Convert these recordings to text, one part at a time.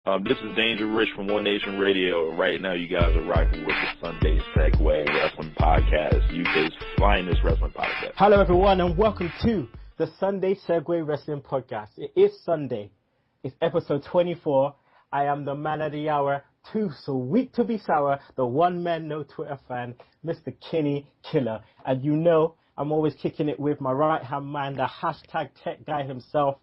This is Danger Rich from One Nation Radio. Right now, you guys are rocking with the Sunday Segue Wrestling Podcast, UK's finest wrestling podcast. Hello, everyone, and welcome to the Sunday Segue Wrestling Podcast. It is Sunday. It's episode 24. I am the man of the hour, too sweet to be sour, the one man, no Twitter fan, Mr. Kinny Killer. And you know, I'm always kicking it with my right-hand man, the hashtag tech guy himself,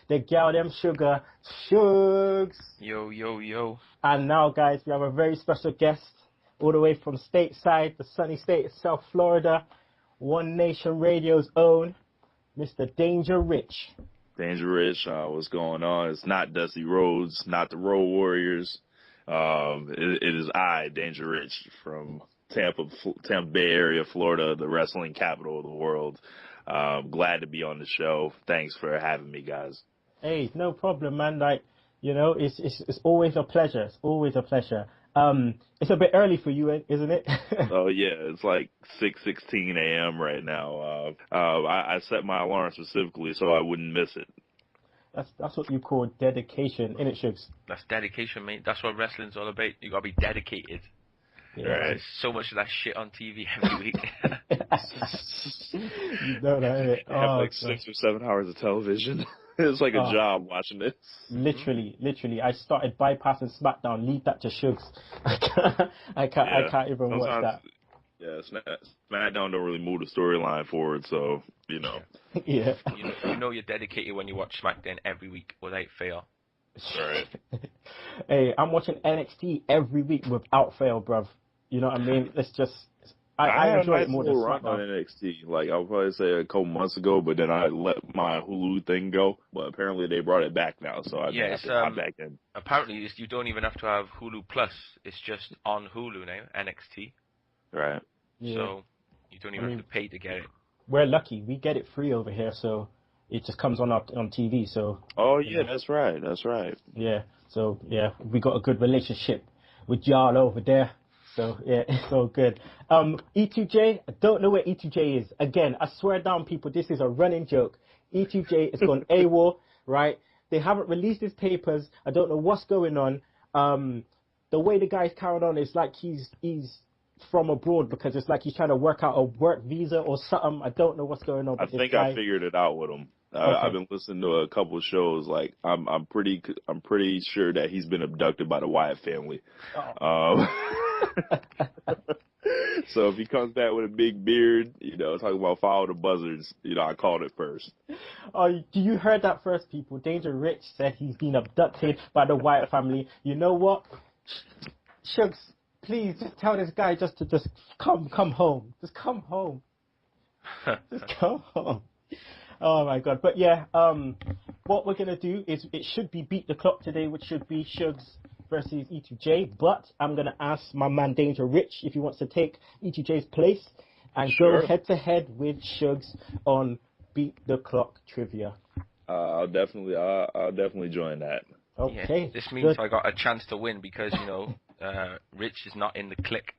the gal them sugar, Sugs. Yo, yo, yo. And now, guys, we have a very special guest all the way from stateside, the sunny state of South Florida, One Nation Radio's own, Mr. Danger Rich. Danger Rich, what's going on? It's not Dusty Rhodes, not the Road Warriors. It is I, Danger Rich, from Tampa Bay area, Florida, the wrestling capital of the world. Glad to be on the show. Thanks for having me, guys. Hey, no problem, man. Like, you know, it's always a pleasure. It's always a pleasure. It's a bit early for you, isn't it? Oh yeah, it's like 6:16 a.m. right now. I set my alarm specifically so I wouldn't miss it. That's what you call dedication, innit, Shugs? That's dedication, mate. That's what wrestling's all about. You gotta be dedicated. Yeah. Right. There's so much of that shit on TV every week. You know that, innit? I have like 6 or 7 hours of television. It's like a job watching this. Literally. I started bypassing Smackdown. Leave that to Shugs. I can't even watch that. Yeah, Smackdown don't really move the storyline forward, so, you know. Yeah. You know you're dedicated when you watch SmackDown every week without fail. Right. Hey, I'm watching NXT every week without fail, bruv. You know what I mean? It's just... I enjoy it more than SmackDown. On NXT. Like, I'll probably say a couple months ago, but then I let my Hulu thing go. But apparently they brought it back now, so I have to hop back in. Apparently, you don't even have to have Hulu Plus. It's just on Hulu now, NXT. Right. Yeah. So you don't even have to pay to get it. We're lucky. We get it free over here, so it just comes on TV. So. Oh yeah, that's right. Yeah. So yeah, we got a good relationship with y'all over there. So yeah, it's all good. E2J, I don't know where E2J is. Again, I swear down, people, this is a running joke. E2J has gone AWOL, right? They haven't released his papers. I don't know what's going on. The way the guy's carried on is like he's from abroad, because it's like he's trying to work out a work visa or something. I don't know what's going on. I think I figured it out with him. Okay. I've been listening to a couple of shows. Like I'm pretty sure that he's been abducted by the Wyatt family. Oh. So if he comes back with a big beard, you know, talking about follow the buzzards, you know, I called it first. Oh, do you heard that first, people? Danger Rich said he's been abducted by the Wyatt family. You know what? Shugs, please just tell this guy just to come home. Just come home. Just come home. Oh my God. But yeah, what we're gonna do is it should be Beat the Clock today, which should be Shugs versus E2J. But I'm gonna ask my man Danger Rich if he wants to take E2J's place and go head to head with Shugs on Beat the Clock trivia. I'll definitely join that. Okay. Yeah, this means I got a chance to win because, you know, Rich is not in the clique.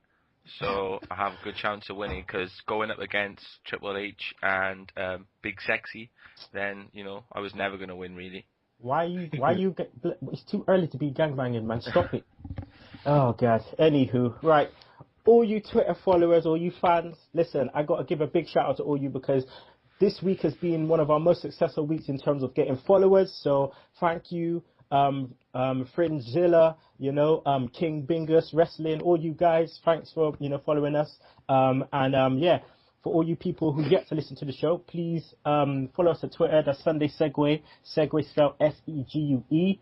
So I have a good chance of winning, because going up against Triple H and Big Sexy, then, you know, I was never going to win, really. Why you it's too early to be gangbanging, man. Stop it. Oh, God. Anywho, right. All you Twitter followers, all you fans, listen, I got to give a big shout out to all you, because this week has been one of our most successful weeks in terms of getting followers. So thank you. Fringzilla, you know, King Bingus Wrestling, all you guys, thanks for, you know, following us. Yeah, for all you people who yet to listen to the show, please follow us on Twitter. That's Sunday Segue, Segue spelled SEGUE.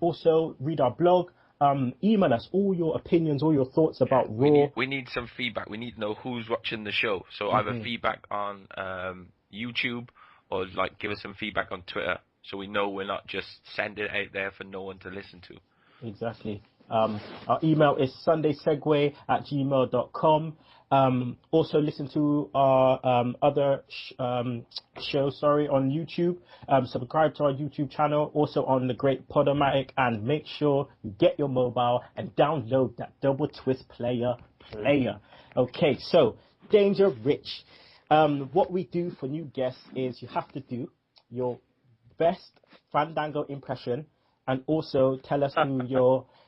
Also read our blog. Email us all your opinions, all your thoughts about Raw. We need some feedback. We need to know who's watching the show. So either feedback on YouTube, or like give us some feedback on Twitter, so we know we're not just sending it out there for no one to listen to. Exactly. Our email is sundaysegue@gmail.com. Also listen to our other shows, on YouTube. Subscribe to our YouTube channel, also on the great Podomatic, and make sure you get your mobile and download that Double Twist player. Okay, so Danger Rich. What we do for new guests is you have to do your best Fandango impression and also tell us who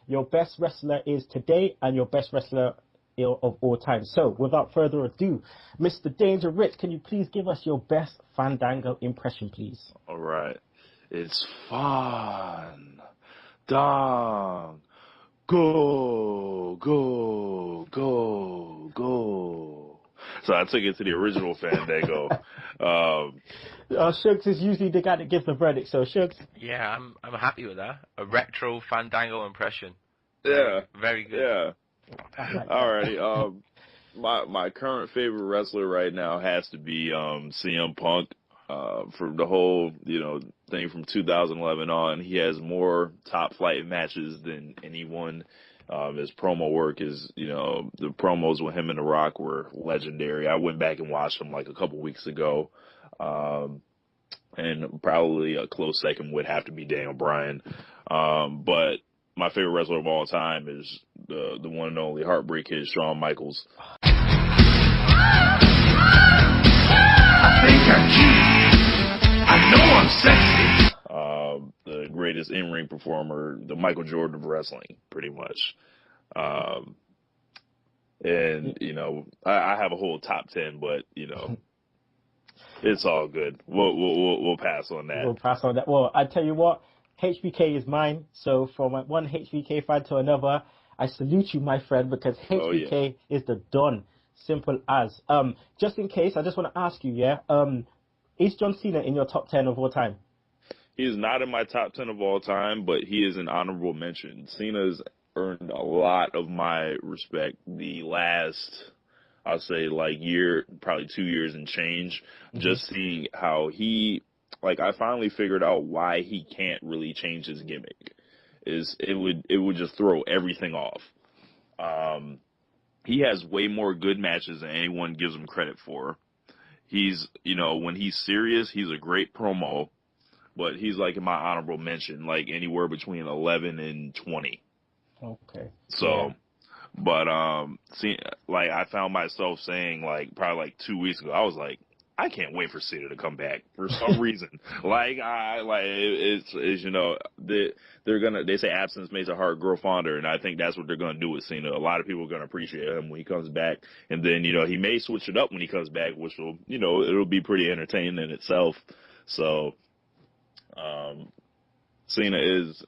your best wrestler is today and your best wrestler of all time. So, without further ado, Mr. Danger Rich, can you please give us your best Fandango impression, please? All right. It's fun. Dong. Go, go, go, go. So I took it to the original Fandango. Shugs is usually the guy that gives the verdict, so Shugs. Yeah, I'm happy with that. A retro Fandango impression. Yeah. Very good. Yeah. Like Alrighty. My current favorite wrestler right now has to be CM Punk. For the whole thing from 2011 on, he has more top flight matches than anyone. His promo work is, the promos with him and The Rock were legendary. I went back and watched them like a couple weeks ago. And probably a close second would have to be Daniel Bryan. But my favorite wrestler of all time is the one and only Heartbreak Kid, Shawn Michaels. I think I'm cute. I know I'm sexy. The greatest in-ring performer, the Michael Jordan of wrestling, pretty much. And I have a whole top 10, but it's all good. We'll pass on that. We'll pass on that. Well, I tell you what, HBK is mine. So from one HBK fan to another, I salute you, my friend, because HBK is the Don. Simple as. Just in case, I just want to ask you, is John Cena in your top 10 of all time? He is not in my top 10 of all time, but he is an honorable mention. Cena's earned a lot of my respect the last, I'll say, year, probably 2 years and change. Mm-hmm. Just seeing how I finally figured out why he can't really change his gimmick. It would just throw everything off. He has way more good matches than anyone gives him credit for. He's, when he's serious, he's a great promo, but he's in my honorable mention, anywhere between 11 and 20. Okay. So, but, I found myself saying, probably 2 weeks ago, I was like, I can't wait for Cena to come back for some reason. They say absence makes a heart grow fonder, and I think that's what they're gonna do with Cena. A lot of people are gonna appreciate him when he comes back, and then he may switch it up when he comes back, which will it'll be pretty entertaining in itself. So, Cena is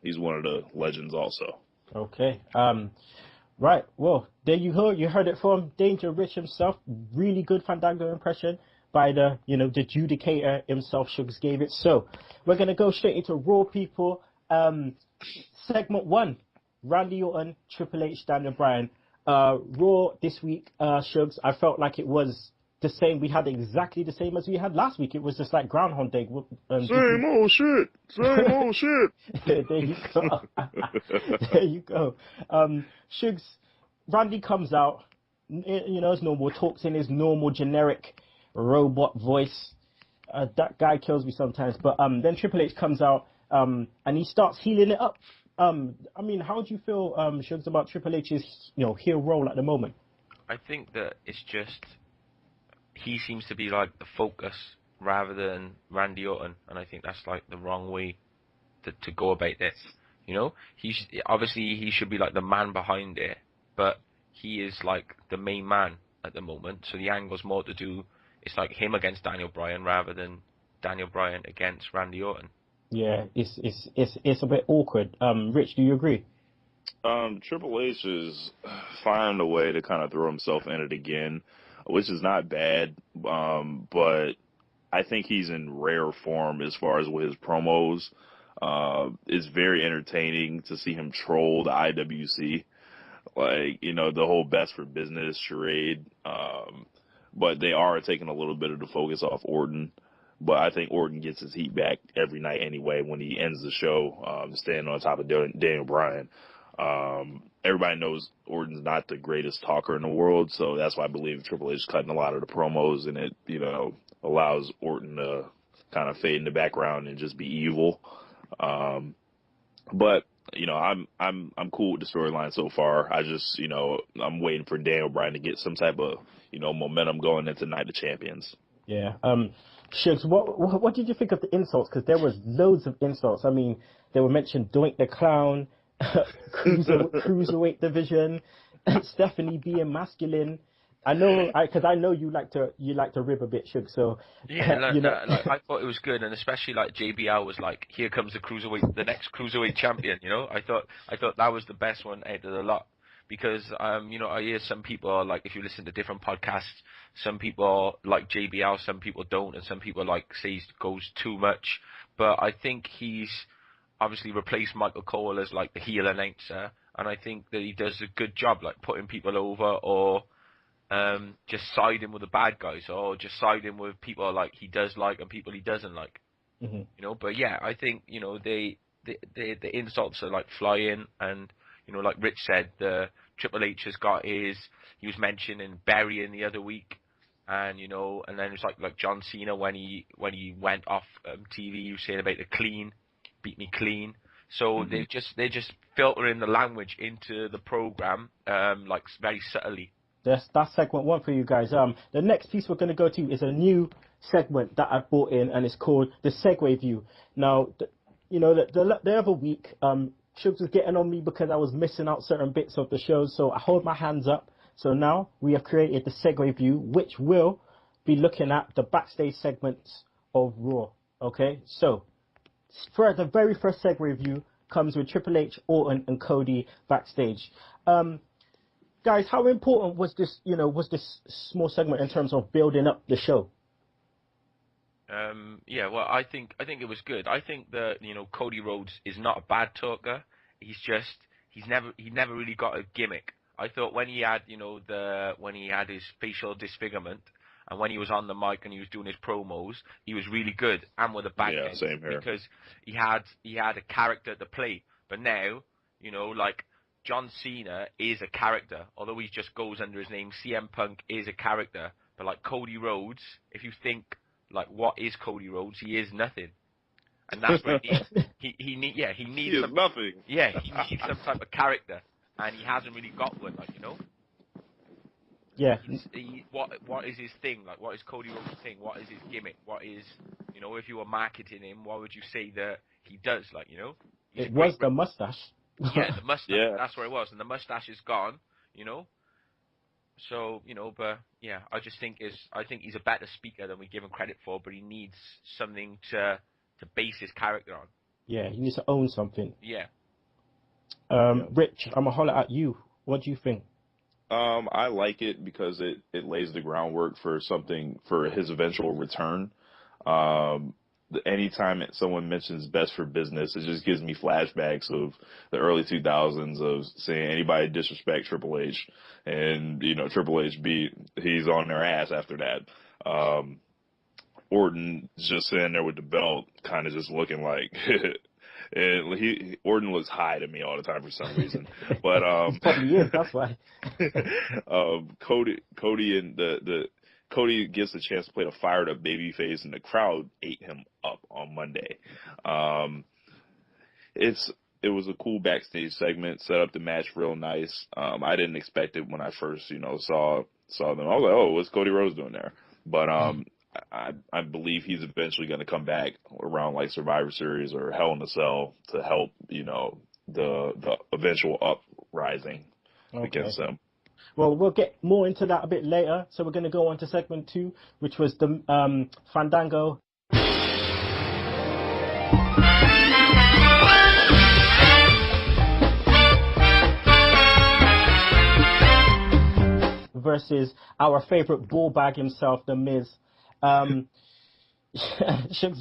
he's one of the legends also. Okay. Right, well, there you go. You heard it from Danger Rich himself. Really good Fandango impression by the judicator himself. Shugs gave it. So we're gonna go straight into Raw, people. Segment 1: Randy Orton, Triple H, Daniel Bryan. Raw this week, Shugs. I felt like it was the same. We had exactly the same as we had last week. It was just like Groundhog Day. Same old shit. Same old shit. There you go. There you go. Shugs, Randy comes out, as normal, talks in his normal generic robot voice. That guy kills me sometimes. But then Triple H comes out and he starts healing it up. How do you feel, Shugs, about Triple H's heel role at the moment? I think that it's just he seems to be the focus rather than Randy Orton, and I think that's the wrong way to go about this. He should be the man behind it, but he is the main man at the moment. So the angle's more to do. It's him against Daniel Bryan rather than Daniel Bryan against Randy Orton. Yeah, it's a bit awkward. Rich, do you agree? Triple H is finding a way to kind of throw himself in it again, which is not bad. But I think he's in rare form as far as with his promos. It's very entertaining to see him troll the IWC, the whole best for business charade. But they are taking a little bit of the focus off Orton. But I think Orton gets his heat back every night anyway when he ends the show, standing on top of Daniel Bryan. Everybody knows Orton's not the greatest talker in the world, so that's why I believe Triple H is cutting a lot of the promos, and it, allows Orton to kind of fade in the background and just be evil. But I'm cool with the storyline so far. I just, I'm waiting for Daniel Bryan to get some type of, momentum going into Night of Champions. Yeah. Shugs, what did you think of the insults? Because there was loads of insults. I mean, they were mentioned Doink the Clown, cruiserweight division, Stephanie being masculine. I know, because I know you like to rib a bit, Shug. So Yeah, like, you know, like I thought it was good, and especially like JBL was like, here comes the next cruiserweight champion. You know, I thought that was the best one out of the lot, because you know, I hear some people are like, if you listen to different podcasts, some people like JBL, some people don't, and some people like say he goes too much. But I think he's obviously replaced Michael Cole as like the heel announcer, and I think that he does a good job, like putting people over or just siding with the bad guys, or just siding with people like he does like and people he doesn't like. Mhm. You know, but yeah, I think, you know, the insults are like flying, and you know, like Rich said, the Triple H has got he was mentioning burying the other week, and you know, and then it's like John Cena when he went off TV, he was saying about the clean, beat me clean. So they're just filtering the language into the program, like very subtly. that's segment one for you guys. The next piece we're going to go to is a new segment that I brought in, and it's called the Segue View. Now, you know, the other week, Shugs was getting on me because I was missing out certain bits of the show, so I hold my hands up. So now we have created the Segue View, which will be looking at the backstage segments of Raw. Okay, so for the very first Segue View comes with Triple H, Orton, and Cody backstage. Guys, how important was this? You know, was this small segment in terms of building up the show? Yeah, well, I think it was good. I think that, you know, Cody Rhodes is not a bad talker. He never really got a gimmick. I thought when he had, you know, when he had his facial disfigurement, and when he was on the mic and he was doing his promos, he was really good, and with a back Yeah, end, same here. because he had a character to play. But now, you know, like John Cena is a character, although he just goes under his name. CM Punk is a character, but like Cody Rhodes, if you think like what is Cody Rhodes, he is nothing, and that's what he needs. He needs He is some, nothing. yeah, he needs some type of character, and he hasn't really got one, like, you know. Yeah, What is his thing? Like, what is Cody Rhodes' thing? What is his gimmick? What is, you know, if you were marketing him, what would you say that he does? Like, you know, he's it was the mustache. yeah, the mustache. Yeah. That's where it was, and the mustache is gone. You know. So, you know, but yeah, I think he's a better speaker than we give him credit for, but he needs something to base his character on. Yeah, he needs to own something. Yeah. Rich, I'm gonna holler at you. What do you think? I like it because it lays the groundwork for his eventual return. Anytime someone mentions Best for Business, it just gives me flashbacks of the early 2000s of seeing anybody disrespect Triple H, and you know Triple H he's on their ass after that. Orton just sitting there with the belt, kind of just looking like. And Orton looks high to me all the time for some reason, but He probably is. That's why. Cody and Cody gets a chance to play the fired up babyface, and the crowd ate him up on Monday. It was a cool backstage segment, set up the match real nice. I didn't expect it when I first saw them. I was like, oh, what's Cody Rhodes doing there? But I believe he's eventually going to come back around like Survivor Series or Hell in a Cell to help, the eventual uprising against them. Well, we'll get more into that a bit later. So we're going to go on to segment 2, which was the Fandango. Versus our favorite ball bag himself, The Miz. Shugs,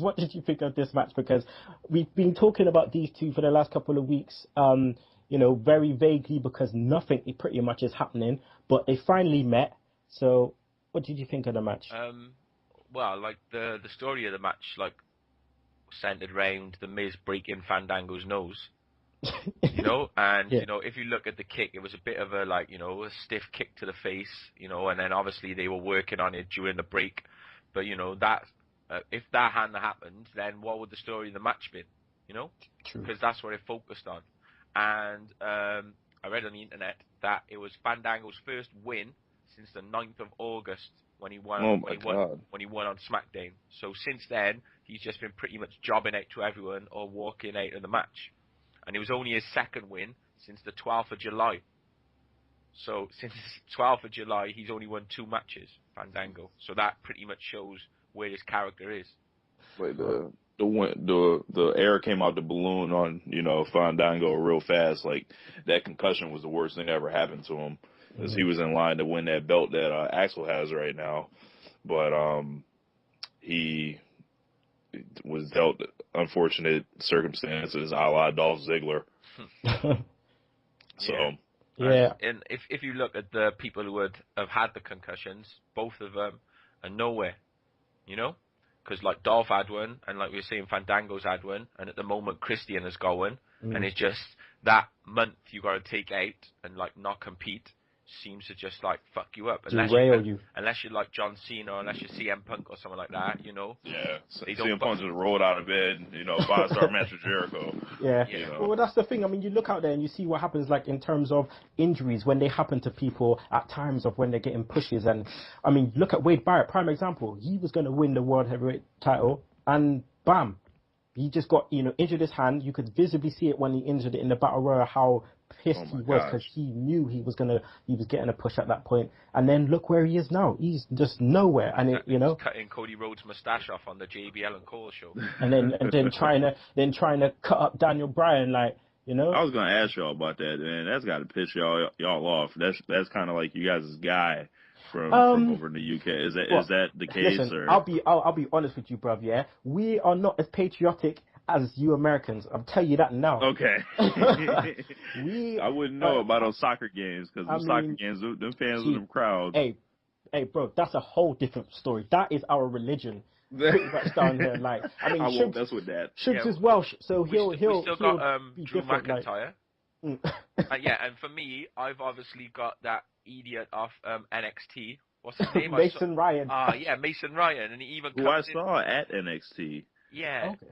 what did you think of this match? Because we've been talking about these two for the last couple of weeks, very vaguely, because nothing pretty much is happening, but they finally met. So what did you think of the match? Well, like the story of the match, like, centered around the Miz breaking Fandango's nose. And Yeah. if you look at the kick, it was a bit of a a stiff kick to the face, and then obviously they were working on it during the break. But that if that hadn't happened, then what would the story of the match been? True. Because that's what it focused on. And I read on the internet that it was Fandango's first win since the 9th of August when he won Oh my God. when he won on SmackDown. So since then, he's just been pretty much jobbing out to everyone or walking out of the match. And it was only his second win since the 12th of July. So since the 12th of July, he's only won 2 matches, Fandango. So that pretty much shows where his character is. Like the air came out the balloon on, you know, Fandango real fast. Like that concussion was the worst thing that ever happened to him, because he was in line to win that belt that Axel has right now, but he was dealt unfortunate circumstances, a la Dolph Ziggler. So yeah. And if you look at the people who have had the concussions, both of them are nowhere, you know. Because like Dolph had one, and like we were saying, Fandango's had one, and at the moment Christian has got one, and it's just that month you got to take out and like not compete seems to just like fuck you up. Unless you're like John Cena, or unless you're CM Punk or someone like that, you know. Yeah, CM Punk just rolled out of bed, you know, 5-star match with Jericho. Yeah. You know. Well, that's the thing. I mean, you look out there and you see what happens, like in terms of injuries when they happen to people at times of when they're getting pushes. And I mean, look at Wade Barrett, prime example. He was going to win the World Heavyweight title, and bam, he just got, you know, injured his hand. You could visibly see it when he injured it in the Battle Royal, how pissed he was, because he knew he was getting a push at that point. And then look where he is now. He's just nowhere. And it, you know, cutting Cody Rhodes' mustache off on the JBL and Cole show. and then trying to cut up Daniel Bryan, like, you know. I was gonna ask y'all about that, man. That's got to piss y'all off. That's kind of like you guys' guy from over in the UK. Is that the case? Listen, or? I'll be honest with you, bruv. Yeah, we are not as patriotic as you Americans. I'll tell you that now. Okay. I wouldn't know about those soccer games, because soccer games, them fans with them crowds. Hey, bro, that's a whole different story. That is our religion. Pretty much down here, like, I mean, I won't mess with that. Shugs is Welsh, so he'll still got be Drew different, McIntyre. Like. Yeah, and for me, I've obviously got that idiot off NXT. What's his name? Mason Ryan. Yeah, Mason Ryan, and he even who I saw at NXT. Yeah. Okay.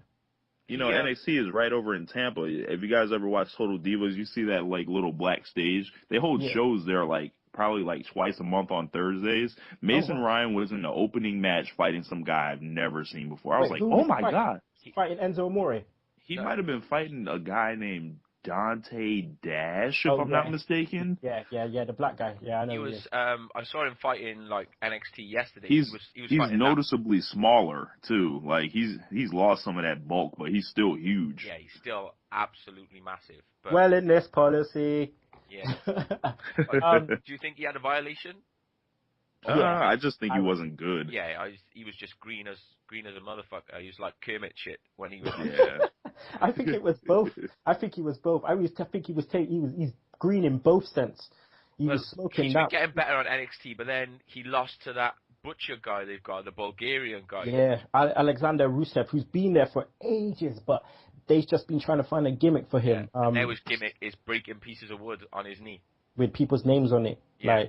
You know, NXT is right over in Tampa. If you guys ever watch Total Divas, you see that like little black stage. They hold shows there like probably like twice a month on Thursdays. Mason Ryan was in the opening match fighting some guy I've never seen before. I was like, oh my God. Fighting Enzo Amore. He might have been fighting a guy named Dante Dash, if I'm not mistaken. Yeah, the black guy. Yeah, I know. He was. I saw him fighting like NXT yesterday. He's fighting noticeably smaller too. Like he's lost some of that bulk, but he's still huge. Yeah, he's still absolutely massive. But, well, in this policy. Yeah. Do you think he had a violation? I just think he wasn't good. Yeah, he was just green as a motherfucker. He was like Kermit shit when he was. Yeah. I think it was both. I think he was both. He's green in both sense. He was smoking. He's been getting better on NXT, but then he lost to that butcher guy they've got, the Bulgarian guy. Yeah, Alexander Rusev, who's been there for ages, but they've just been trying to find a gimmick for him. And now his gimmick is breaking pieces of wood on his knee with people's names on it. Yeah.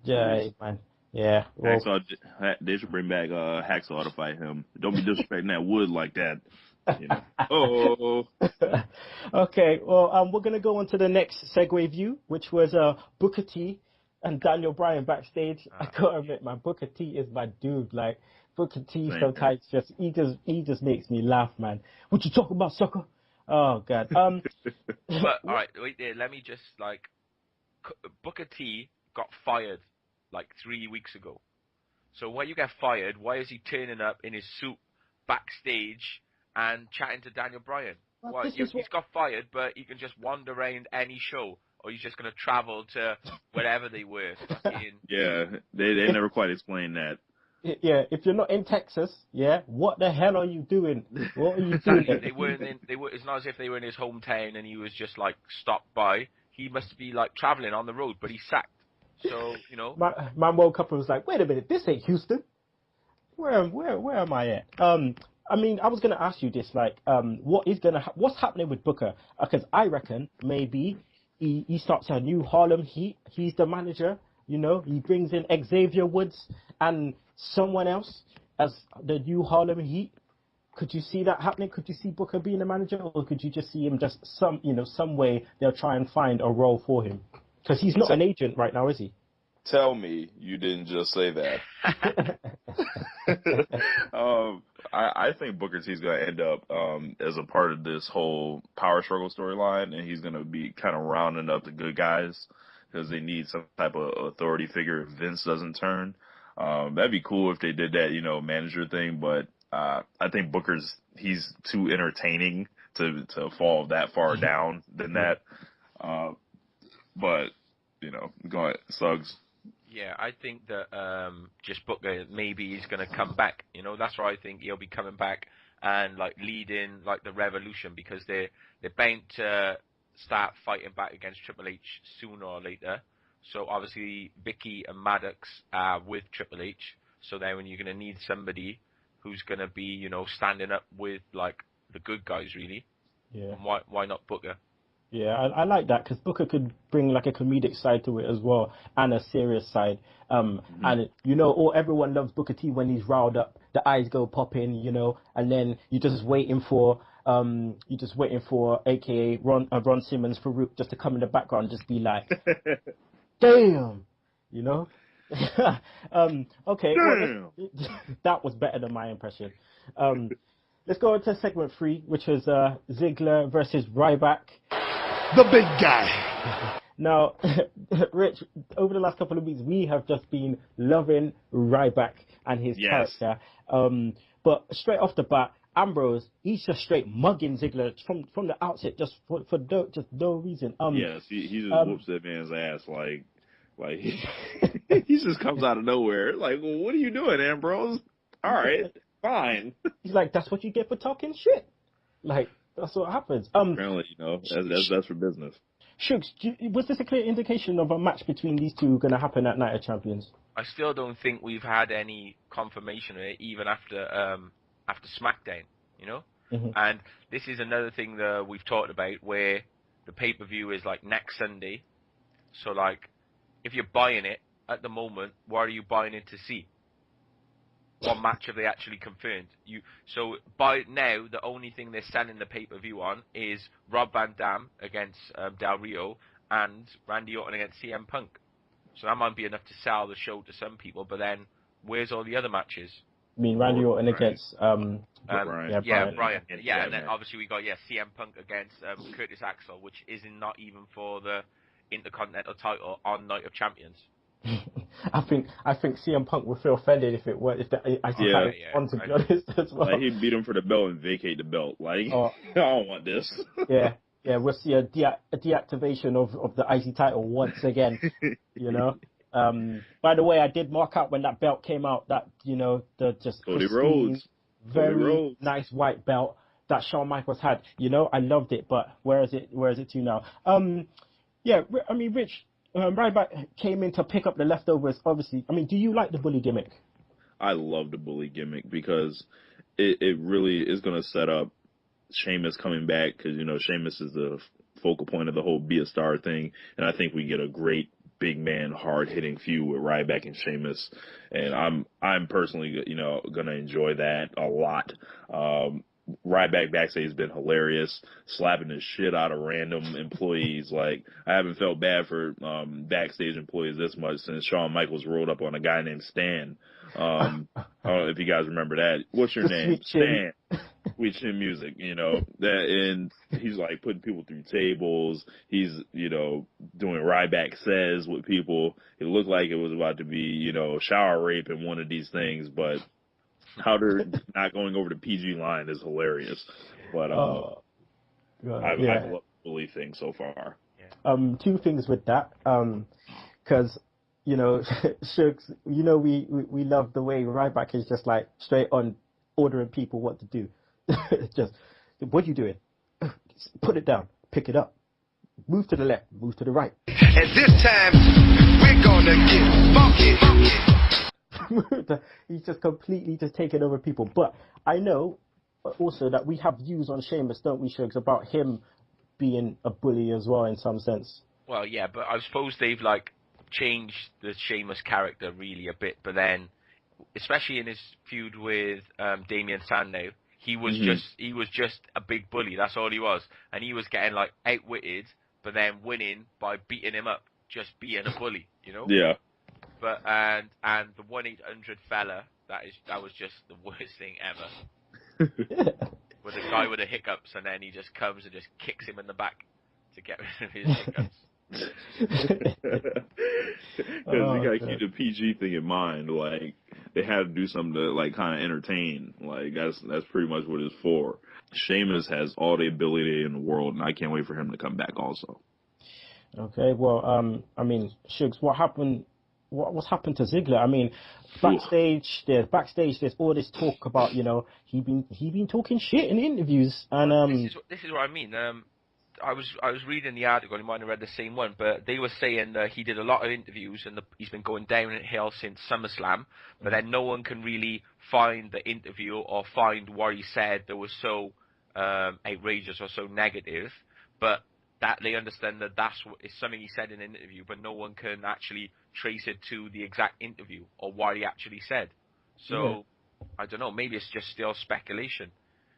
Like, man. Yeah. Well, Hacksaw, they should bring back Hacksaw to fight him. Don't be disrespecting that wood like that. You know? Oh. Okay. Well, we're gonna go on to the next segue view, which was Booker T and Daniel Bryan backstage. I gotta admit, man, Booker T is my dude. Like, Booker T sometimes he just makes me laugh, man. What you talking about, sucker? Oh God. But all right, wait there. Let me just like, Booker T got fired like 3 weeks ago. So when you get fired, why is he turning up in his suit backstage and chatting to Daniel Bryan? Well, he's got fired, but he can just wander around any show, or he's just going to travel to wherever they were. Yeah, they never quite explained that. Yeah, if you're not in Texas, what the hell are you doing? What are you doing? It's not as if they were in his hometown and he was just like stopped by. He must be like traveling on the road, but he's sacked. So, you know. Man woke up and was like, wait a minute, this ain't Houston. Where am I at? I mean, I was going to ask you this, like, what's happening with Booker? Because I reckon maybe he starts a new Harlem Heat. He's the manager, you know. He brings in Xavier Woods and someone else as the new Harlem Heat. Could you see that happening? Could you see Booker being the manager, or could you just see him just some way they'll try and find a role for him? Because he's not an agent right now, is he? Tell me you didn't just say that. I think Booker T's going to end up as a part of this whole power struggle storyline, and he's going to be kind of rounding up the good guys because they need some type of authority figure if Vince doesn't turn. That'd be cool if they did that, manager thing, but I think he's too entertaining to fall that far down than that. But, go ahead, Suggs. Yeah, I think that just Booker, maybe he's going to come back. That's why I think he'll be coming back and like leading like the revolution, because they're bound to start fighting back against Triple H sooner or later. So obviously Vicky and Maddox are with Triple H. So then when you're going to need somebody who's going to be, standing up with like the good guys, really. Yeah. And why not Booker? Yeah, I like that because Booker could bring like a comedic side to it as well and a serious side. And everyone loves Booker T when he's riled up. The eyes go popping, and then you're just waiting for AKA Ron Simmons Farouk just to come in the background and just be like, damn, okay, well, that was better than my impression. Let's go into segment 3, which was Ziggler versus Ryback. The big guy. Now, Rich, over the last couple of weeks, we have just been loving Ryback and his character. But straight off the bat, Ambrose, he's just straight mugging Ziggler from the outset, just for no reason. Yes, he just whoops that man's ass like he just comes out of nowhere. Like, well, what are you doing, Ambrose? All right, fine. He's like, that's what you get for talking shit. Like, that's what happens. Apparently, that's for business. Shugs, was this a clear indication of a match between these two going to happen at Night of Champions? I still don't think we've had any confirmation of it, even after Smackdown, Mm-hmm. And this is another thing that we've talked about, where the pay-per-view is like next Sunday. So like, if you're buying it at the moment, what are you buying it to see? What match have they actually confirmed? So by now, the only thing they're selling the pay-per-view on is Rob Van Dam against Del Rio and Randy Orton against CM Punk. So that might be enough to sell the show to some people, but then where's all the other matches? I mean, Randy Orton against Bryan. Bryan. And then obviously we got CM Punk against Curtis Axel, which is not even for the Intercontinental title on Night of Champions. I think CM Punk would feel offended if the IC title to be honest as well. Like, he'd beat him for the belt and vacate the belt. Like, I don't want this. Yeah, we'll see a deactivation of the IC title once again. By the way, I did mark out when that belt came out that the just Cody Rhodes, very nice white belt that Shawn Michaels had. I loved it, but where is it to now? I mean, Rich. Ryback came in to pick up the leftovers, obviously. I mean, do you like the bully gimmick? I love the bully gimmick because it really is going to set up Sheamus coming back because, Sheamus is the focal point of the whole Be a Star thing. And I think we get a great big man, hard-hitting feud with Ryback and Sheamus. And I'm personally, going to enjoy that a lot. Ryback backstage has been hilarious, slapping the shit out of random employees. Like, I haven't felt bad for backstage employees this much since Shawn Michaels rolled up on a guy named Stan. I don't know if you guys remember that. What's your name? Stan. Sweet Chin Music, and he's like putting people through tables. He's, doing Ryback says with people. It looked like it was about to be, shower rape in one of these things, but how they're not going over the PG line is hilarious. But I've loved the bully thing so far. Two things with that. Because Shugs, we love the way Ryback is just like straight on ordering people what to do. Just, what are you doing? Put it down. Pick it up. Move to the left. Move to the right. And this time, we're gonna get funky. He's just completely just taking over people. But I know also that we have views on Sheamus, don't we, Shugs, about him being a bully as well in some sense. Well, yeah, but I suppose they've like changed the Sheamus character really a bit. But then, especially in his feud with Damien Sandow, he was just a big bully. That's all he was, and he was getting like outwitted, but then winning by beating him up, just being a bully. Yeah. But and the 1-800 fella, that was just the worst thing ever. With a guy with the hiccups, and then he just comes and just kicks him in the back to get rid of his hiccups. Because you gotta keep the PG thing in mind. Like, they had to do something to like kind of entertain. Like, that's pretty much what it's for. Sheamus has all the ability in the world, and I can't wait for him to come back also. Okay, well, I mean, Shugs, what happened? What's happened to Ziggler? I mean, backstage, there's all this talk about, you know, he been talking shit in interviews, and this is what I mean. I was reading the article. You might have read the same one, but they were saying that he did a lot of interviews and he's been going downhill since SummerSlam. But then no one can really find the interview or find what he said that was so outrageous or so negative. But that they understand that it's something he said in an interview, but no one can actually trace it to the exact interview or what he actually said. So I don't know. Maybe it's just still speculation.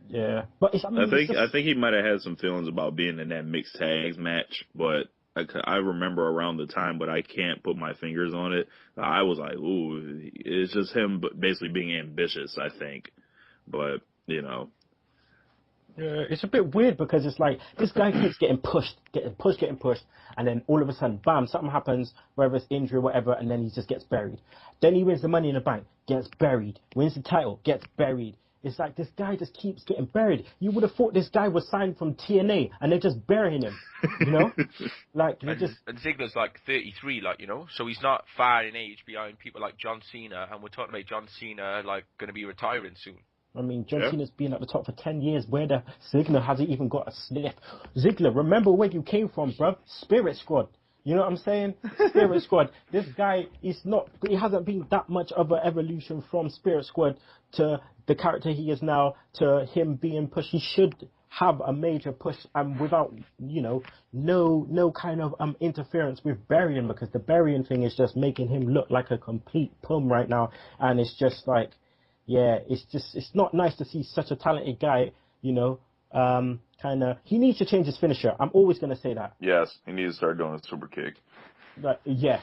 Yeah, but I think he might have had some feelings about being in that mixed tags match, but I remember around the time, but I can't put my fingers on it. I was like, ooh, it's just him basically being ambitious, I think. But, you know. Yeah, it's a bit weird because it's like this guy keeps getting pushed, and then all of a sudden, bam, something happens, whether it's injury or whatever, and then he just gets buried. Then he wins the Money in the Bank, gets buried. Wins the title, gets buried. It's like this guy just keeps getting buried. You would have thought this guy was signed from TNA, and they're just burying him, you know? Like, they and Ziggler's like 33, like, you know, so he's not far in age behind people like John Cena, and we're talking about John Cena, like, going to be retiring soon. I mean, John Cena's been at the top for 10 years. Where the Ziggler hasn't even got a sniff. Ziggler, remember where you came from, bruv? Spirit Squad. You know what I'm saying? Spirit Squad. This guy he hasn't been that much of an evolution from Spirit Squad to the character he is now, to him being pushed. He should have a major push, and without, you know, no kind of interference with burying, because the burying thing is just making him look like a complete pum right now, and it's just like, yeah, it's not nice to see such a talented guy, you know, he needs to change his finisher. I'm always going to say that. Yes, he needs to start doing a super kick. But, yeah.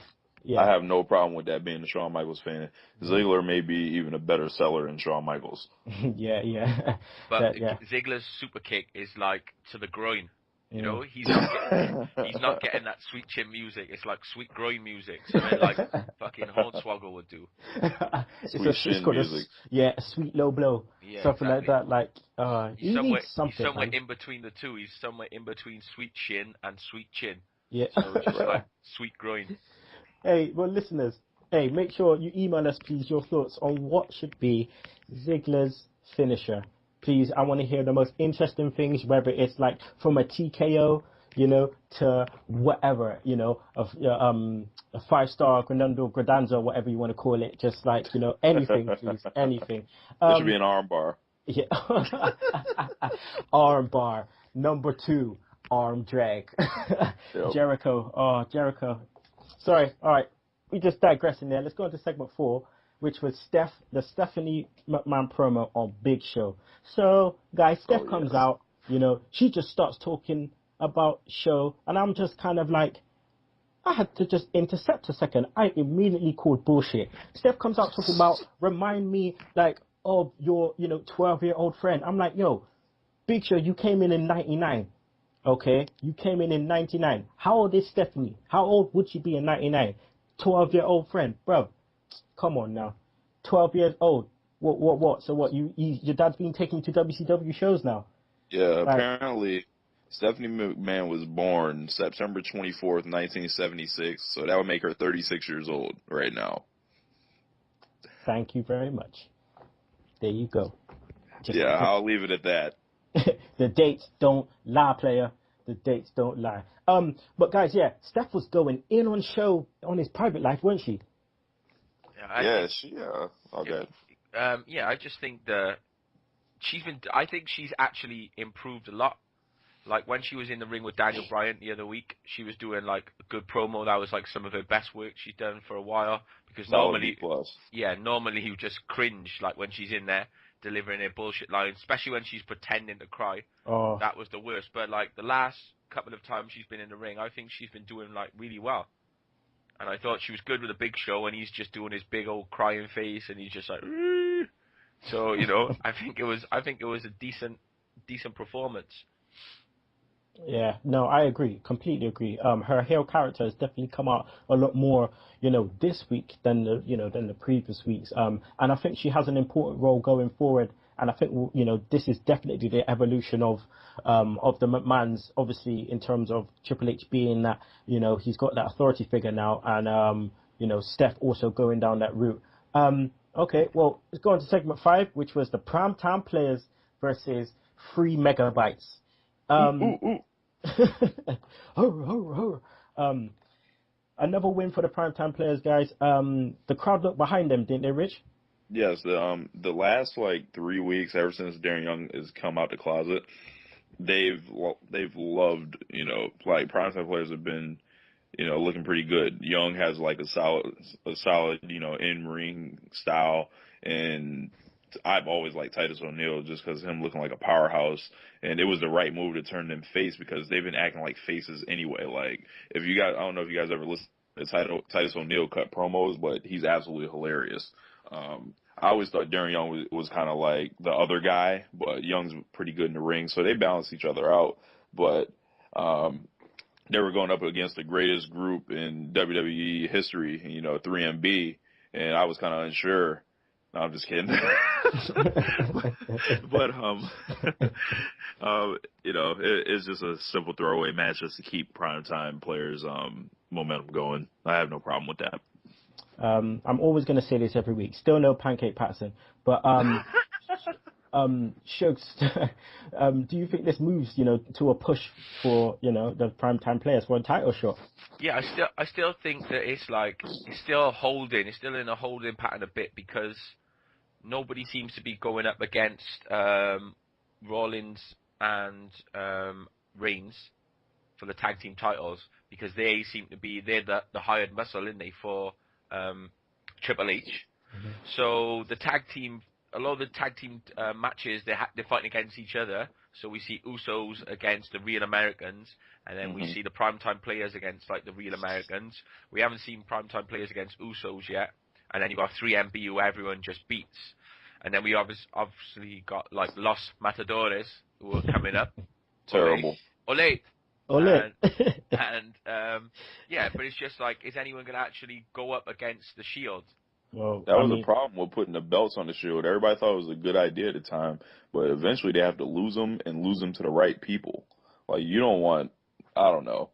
I have no problem with that being a Shawn Michaels fan. Ziggler may be even a better seller than Shawn Michaels. yeah. But Ziggler's super kick is like to the groin. You know, he's not getting that sweet chin music. It's like sweet groin music. Something like fucking Hornswoggle would do. Sweet chin music. A sweet low blow. Yeah, something exactly. like that. Like, he needs something. He's somewhere in between the two. He's somewhere in between sweet shin and sweet chin. Yeah. So it's just like sweet groin. Hey, well, listeners, make sure you email us, please, your thoughts on what should be Ziggler's finisher. Please, I want to hear the most interesting things, whether it's like from a TKO, you know, to whatever, you know, of a 5-star Gradanza, whatever you want to call it. Just like, you know, anything, please, anything. It should be an arm bar. Yeah. Arm bar. Number 2, arm drag. Yep. Jericho. Sorry, all right. We just digressing there. Let's go into segment 4, which was the Stephanie McMahon promo on Big Show. So, guys, Steph comes out, you know, she just starts talking about Show, and I'm just kind of like, I had to just intercept a second. I immediately called bullshit. Steph comes out talking about, remind me, like, of your, you know, 12-year-old friend. I'm like, yo, Big Show, you came in 99. Okay, you came in 99. How old is Stephanie? How old would she be in 99? 12-year-old friend, bro. Come on now, 12 years old. What? So what? Your dad's been taking you to WCW shows now? Yeah, apparently Stephanie McMahon was born September 24th, 1976. So that would make her 36 years old right now. Thank you very much. There you go. I'll leave it at that. The dates don't lie, player. The dates don't lie. But guys, Steph was going in on Show on his private life, weren't she? Okay. I just think I think she's actually improved a lot. Like when she was in the ring with Daniel Bryan the other week, she was doing like a good promo. That was like some of her best work she's done for a while. Because normally you just cringe like when she's in there delivering her bullshit lines, especially when she's pretending to cry. Oh, that was the worst. But like the last couple of times she's been in the ring, I think she's been doing like really well. and I thought she was good with the Big Show, and he's just doing his big old crying face, and he's just like, "Rrr." So I think it was a decent performance. Yeah, no, I agree, completely agree. Her heel character has definitely come out a lot more, this week than the previous weeks. And I think she has an important role going forward. And I think, this is definitely the evolution of the McMahons, obviously, in terms of Triple H being that, he's got that authority figure now, and Steph also going down that route. Okay, well, let's go on to segment 5, which was the primetime players versus 3 megabytes. Another win for the primetime players, guys. The crowd looked behind them, didn't they, Rich? Yes, the last 3 weeks, ever since Darren Young has come out the closet, they've loved, primetime players have been, looking pretty good. Young has a solid, in-ring style, and I've always liked Titus O'Neil just because him looking like a powerhouse, and it was the right move to turn them face because they've been acting like faces anyway. Like, if you guys, I don't know if you guys ever listened to Titus O'Neil cut promos, but he's absolutely hilarious. I always thought Darren Young was kind of like the other guy, but Young's pretty good in the ring, so they balance each other out. But they were going up against the greatest group in WWE history, 3MB, and I was kind of unsure. No, I'm just kidding. but it's just a simple throwaway match just to keep primetime players' momentum going. I have no problem with that. I'm always going to say this every week. Still no Pancake Patterson, but Shugs, do you think this moves, to a push for, the primetime players for a title shot? Yeah, I still think that it's still in a holding pattern a bit because nobody seems to be going up against Rollins and Reigns for the tag team titles because they're the hired muscle, isn't they, for Triple H. Mm-hmm. So a lot of the tag team matches, they're fighting against each other. So we see Usos against the Real Americans, and then we see the primetime players against the Real Americans. We haven't seen primetime players against Usos yet. And then you got 3MB who everyone just beats. And then we obviously got Los Matadores who are coming up. Terrible. Ole. Ole. And but it's just is anyone going to actually go up against the Shield? Well, that was the problem with putting the belts on the Shield. Everybody thought it was a good idea at the time, but eventually they have to lose them to the right people. You don't want, I don't know.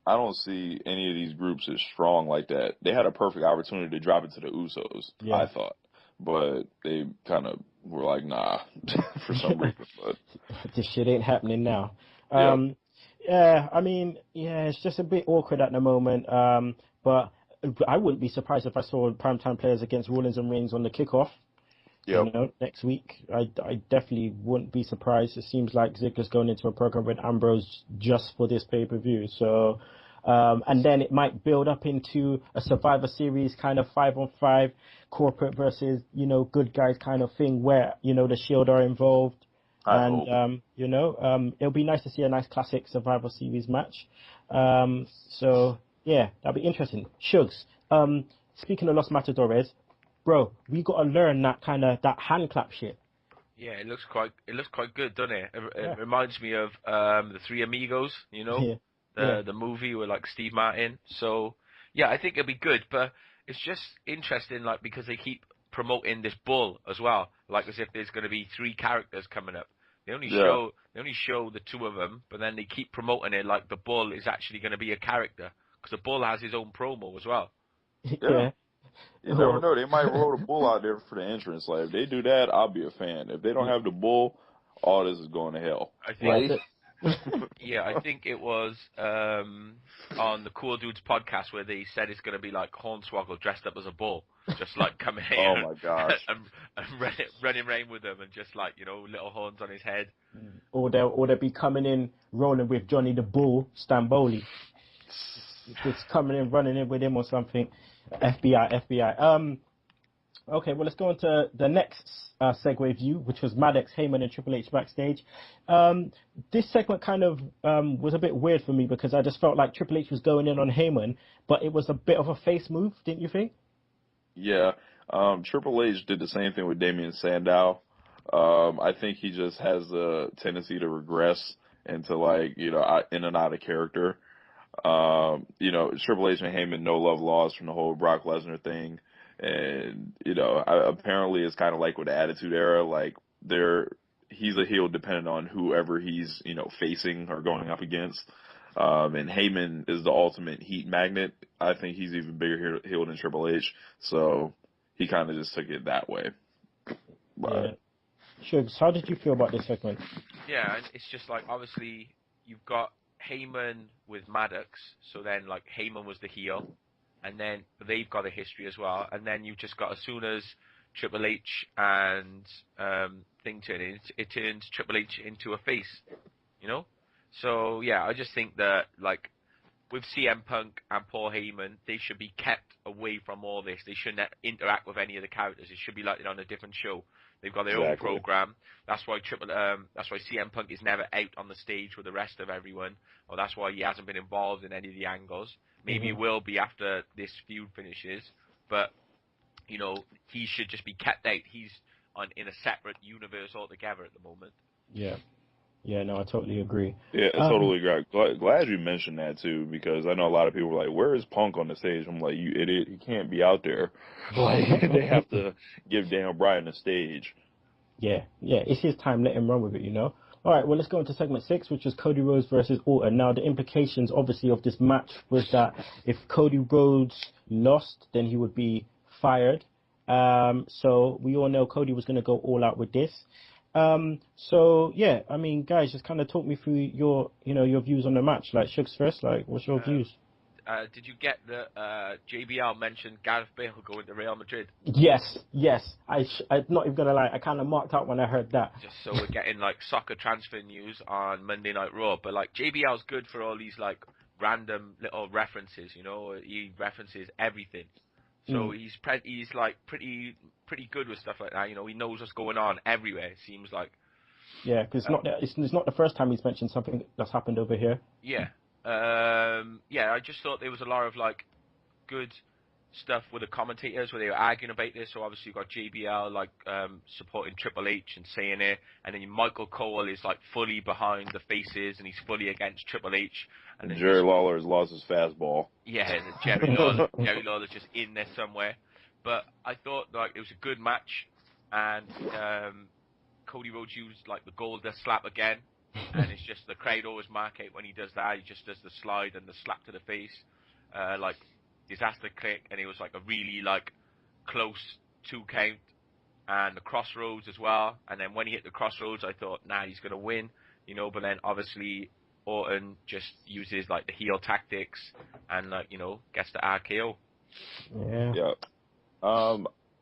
I don't see any of these groups as strong like that. They had a perfect opportunity to drop it to the Usos, yeah. I thought. But they kind of were like, nah, for some reason. But this shit ain't happening now. It's just a bit awkward at the moment. But I wouldn't be surprised if I saw primetime players against Rollins and Reigns on the kickoff. Yep. Next week. I definitely wouldn't be surprised. It seems like Ziggler's going into a program with Ambrose just for this pay-per-view. So, and then it might build up into a Survivor Series kind of 5-on-5 corporate versus, good guys kind of thing where, the Shield are involved. It'll be nice to see a nice classic Survivor Series match. So, yeah, that'll be interesting. Shugs, speaking of Los Matadores, bro, we got to learn that hand clap shit. Yeah, it looks quite good, doesn't it? It reminds me of the Three Amigos, the movie with Steve Martin. So yeah, I think it'll be good, but it's just interesting, because they keep promoting this bull as well, as if there's going to be 3 characters coming up. They only show the 2 of them, but then they keep promoting it like the bull is actually going to be a character because the bull has his own promo as well. Yeah. You never know. They might roll the bull out there for the entrance. If they do that, I'll be a fan. If they don't have the bull, all this is going to hell. I think. I think it was on the Cool Dudes podcast where they said it's going to be Hornswoggle dressed up as a bull, just coming here. Oh my gosh! And running rain with them, and just little horns on his head. Or they'll be coming in rolling with Johnny the Bull Stamboli. Just coming in, running in with him or something. FBI. Okay, well, let's go on to the next Segue view, which was Maddox, Heyman, and Triple H backstage. This segment kind of was a bit weird for me because I just felt like Triple H was going in on Heyman, but it was a bit of a face move, didn't you think? Yeah. Triple H did the same thing with Damian Sandow. I think he just has a tendency to regress into like, in and out of character. Triple H and Heyman, no love lost from the whole Brock Lesnar thing. And, apparently it's kind of like with the Attitude Era, like he's a heel depending on whoever he's, facing or going up against. And Heyman is the ultimate heat magnet. I think he's even bigger heel than Triple H. So he kind of just took it that way. But, yeah. Shugs, how did you feel about this segment? Yeah, and it's just like, obviously, you've got Heyman with Maddox, so then, like, Heyman was the heel, and then they've got a history as well, and then you've just got, as soon as Triple H and thing turn in, it turns Triple H into a face, So, yeah, I just think that, like, with CM Punk and Paul Heyman, they should be kept away from all this. They shouldn't interact with any of the characters. It should be like they're on a different show. They've got their own program. That's why CM Punk is never out on the stage with the rest of everyone, or that's why he hasn't been involved in any of the angles. Maybe he will be after this feud finishes, but he should just be kept out. He's in a separate universe altogether at the moment. Yeah. Yeah, no, I totally agree. Yeah, I totally agree. Glad you mentioned that too, because I know a lot of people were like, "Where is Punk on the stage?" I'm like, "You idiot! He can't be out there. Like they have to give Daniel Bryan the stage." Yeah, it's his time. Let him run with it, All right, well, let's go into segment 6, which is Cody Rhodes versus Orton. Now, the implications, obviously, of this match was that if Cody Rhodes lost, then he would be fired. So we all know Cody was going to go all out with this. So yeah, I mean, guys, just kind of talk me through your views on the match. Like, Shugs first, like, what's your views? Did you get that JBL mentioned Gareth Bale going to Real Madrid? Yes. I'm not even gonna lie, I kind of marked out when I heard that. Just so we're getting like soccer transfer news on Monday Night Raw, but like JBL's good for all these like random little references. He references everything. So he's like pretty good with stuff like that. He knows what's going on everywhere. It seems like. Yeah, because it's not the first time he's mentioned something that's happened over here. Yeah. I just thought there was a lot of like good stuff with the commentators where they were arguing about this. So obviously you've got JBL like supporting Triple H and saying it, and then Michael Cole is like fully behind the faces and he's fully against Triple H. And Jerry Lawler has lost his fastball. Yeah, Jerry Lawler's just in there somewhere. But I thought like it was a good match, and Cody Rhodes used like the Goldust slap again. And it's just the crowd always mark out when he does that. He just does the slide and the slap to the face, like disaster click, and it was like a really like close 2 count, and the crossroads as well. And then when he hit the crossroads, I thought, he's gonna win, But then obviously Orton just uses like the heel tactics and like gets the RKO. Yeah.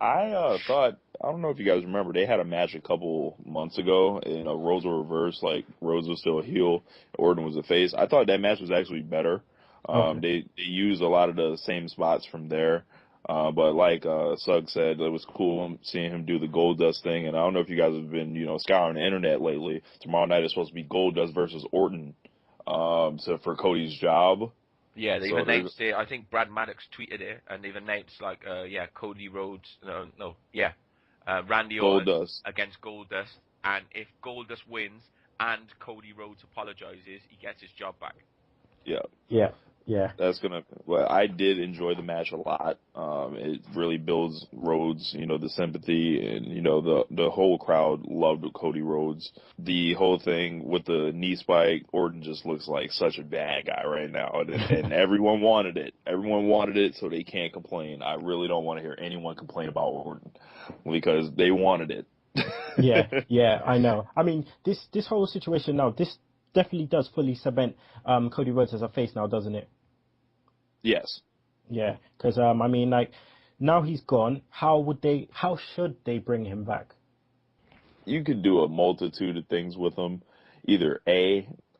I thought, I don't know if you guys remember, they had a match a couple months ago, and roles were reversed, like Rhodes was still a heel, Orton was a face. I thought that match was actually better. They used a lot of the same spots from there, but like Suggs said, it was cool seeing him do the Goldust thing, and I don't know if you guys have been, scouring the internet lately. Tomorrow night is supposed to be Goldust versus Orton for Cody's job. Yeah, they've announced it. I think Brad Maddox tweeted it, and they've announced like, Cody Rhodes, Randy Orton against Goldust, and if Goldust wins and Cody Rhodes apologizes, he gets his job back. Yeah. That's well, I did enjoy the match a lot. It really builds Rhodes, the sympathy, and, the whole crowd loved Cody Rhodes. The whole thing with the knee spike, Orton just looks like such a bad guy right now, and everyone wanted it. Everyone wanted it, so they can't complain. I really don't want to hear anyone complain about Orton, because they wanted it. Yeah, I know. I mean, this whole situation now, this definitely does fully cement Cody Rhodes as a face now, doesn't it? Yes. Yeah, because I mean, like, now he's gone. How should they bring him back? You could do a multitude of things with him. Either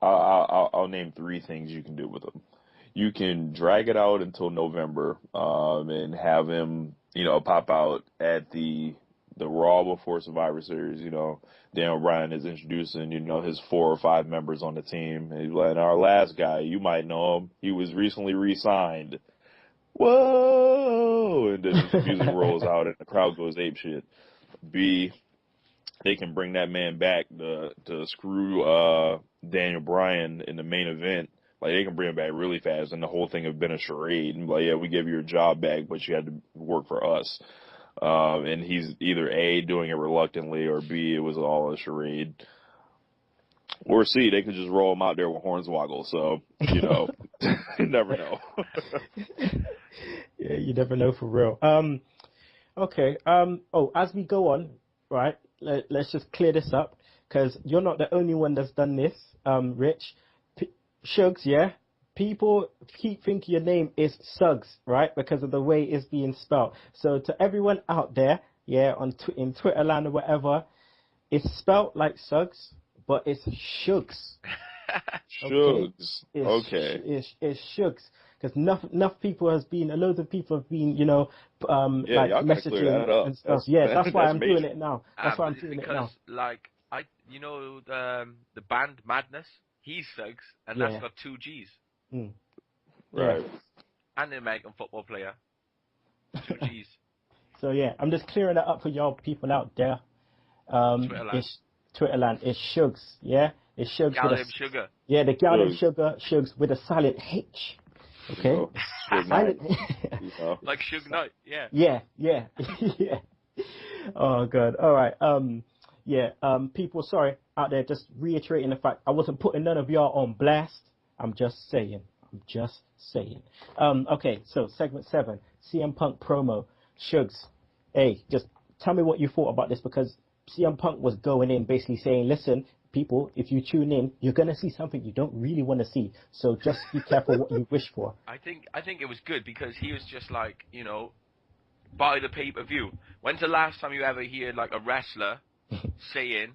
I'll name 3 things you can do with him. You can drag it out until November, and have him, pop out at the the Raw before Survivor Series, Daniel Bryan is introducing, his 4 or 5 members on the team. And he's like, our last guy, you might know him. He was recently re-signed. Whoa! And then the music rolls out and the crowd goes apeshit. B, they can bring that man back to screw Daniel Bryan in the main event. Like, they can bring him back really fast, and the whole thing have been a charade. And like, yeah, we give you your job back, but you had to work for us. And he's either A, doing it reluctantly, or B, it was all a charade. Or C, they could just roll him out there with Hornswoggle. So, you never know. Yeah, you never know for real. Okay. As we go on, right, let's just clear this up, because you're not the only one that's done this, Rich. Sugs, yeah? People keep thinking your name is Sugs, right? Because of the way it's being spelled. So to everyone out there, yeah, in Twitter land or whatever, it's spelled like Sugs, but it's Shugs. Shugs. Okay. It's Shugs. Because enough people loads of people have been, like messaging and stuff. That's why I'm doing it now. That's why I'm doing it now. Like, the band Madness, he's Sugs, and that's got 2 G's. Mm. Right. And an American football player. 2 G's. So yeah, I'm just clearing that up for y'all people out there. It's Twitterland. It's Shugs, yeah? It's Shugs with a sugar. Yeah, the Gallium Sugar, Shugs with a silent H. Okay. Like Suge Knight, yeah. Yeah. Yeah. Oh god. All right. People, sorry out there, just reiterating the fact I wasn't putting none of y'all on blast. I'm just saying. Okay, so segment 7, CM Punk promo. Shugs, hey, just tell me what you thought about this, because CM Punk was going in basically saying, listen, people, if you tune in, you're going to see something you don't really want to see. So just be careful what you wish for. I think it was good, because he was just like, buy the pay-per-view. When's the last time you ever heard like a wrestler saying,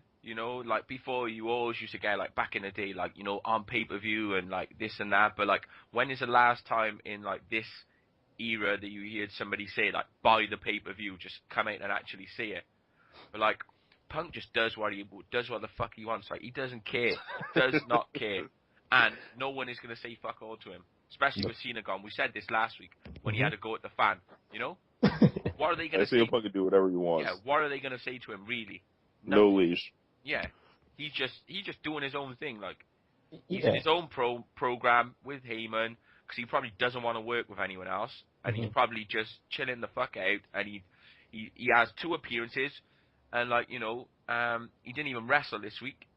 like before you always used to get like back in the day, like, on pay-per-view and like this and that. But like, when is the last time in like this era that you heard somebody say like, buy the pay-per-view, just come out and actually see it? But like, Punk just does what the fuck he wants. Like, he doesn't care. Does not care. And no one is going to say fuck all to him. Especially with Cena gone. We said this last week when he had to go at the fan. What are they going to say? Punk can do whatever he wants. Yeah, what are they going to say to him, really? No leash. Yeah. He's just doing his own thing. Like, he's in his own program with Heyman, because he probably doesn't want to work with anyone else. And he's probably just chilling the fuck out. And he has 2 appearances. And, like, he didn't even wrestle this week.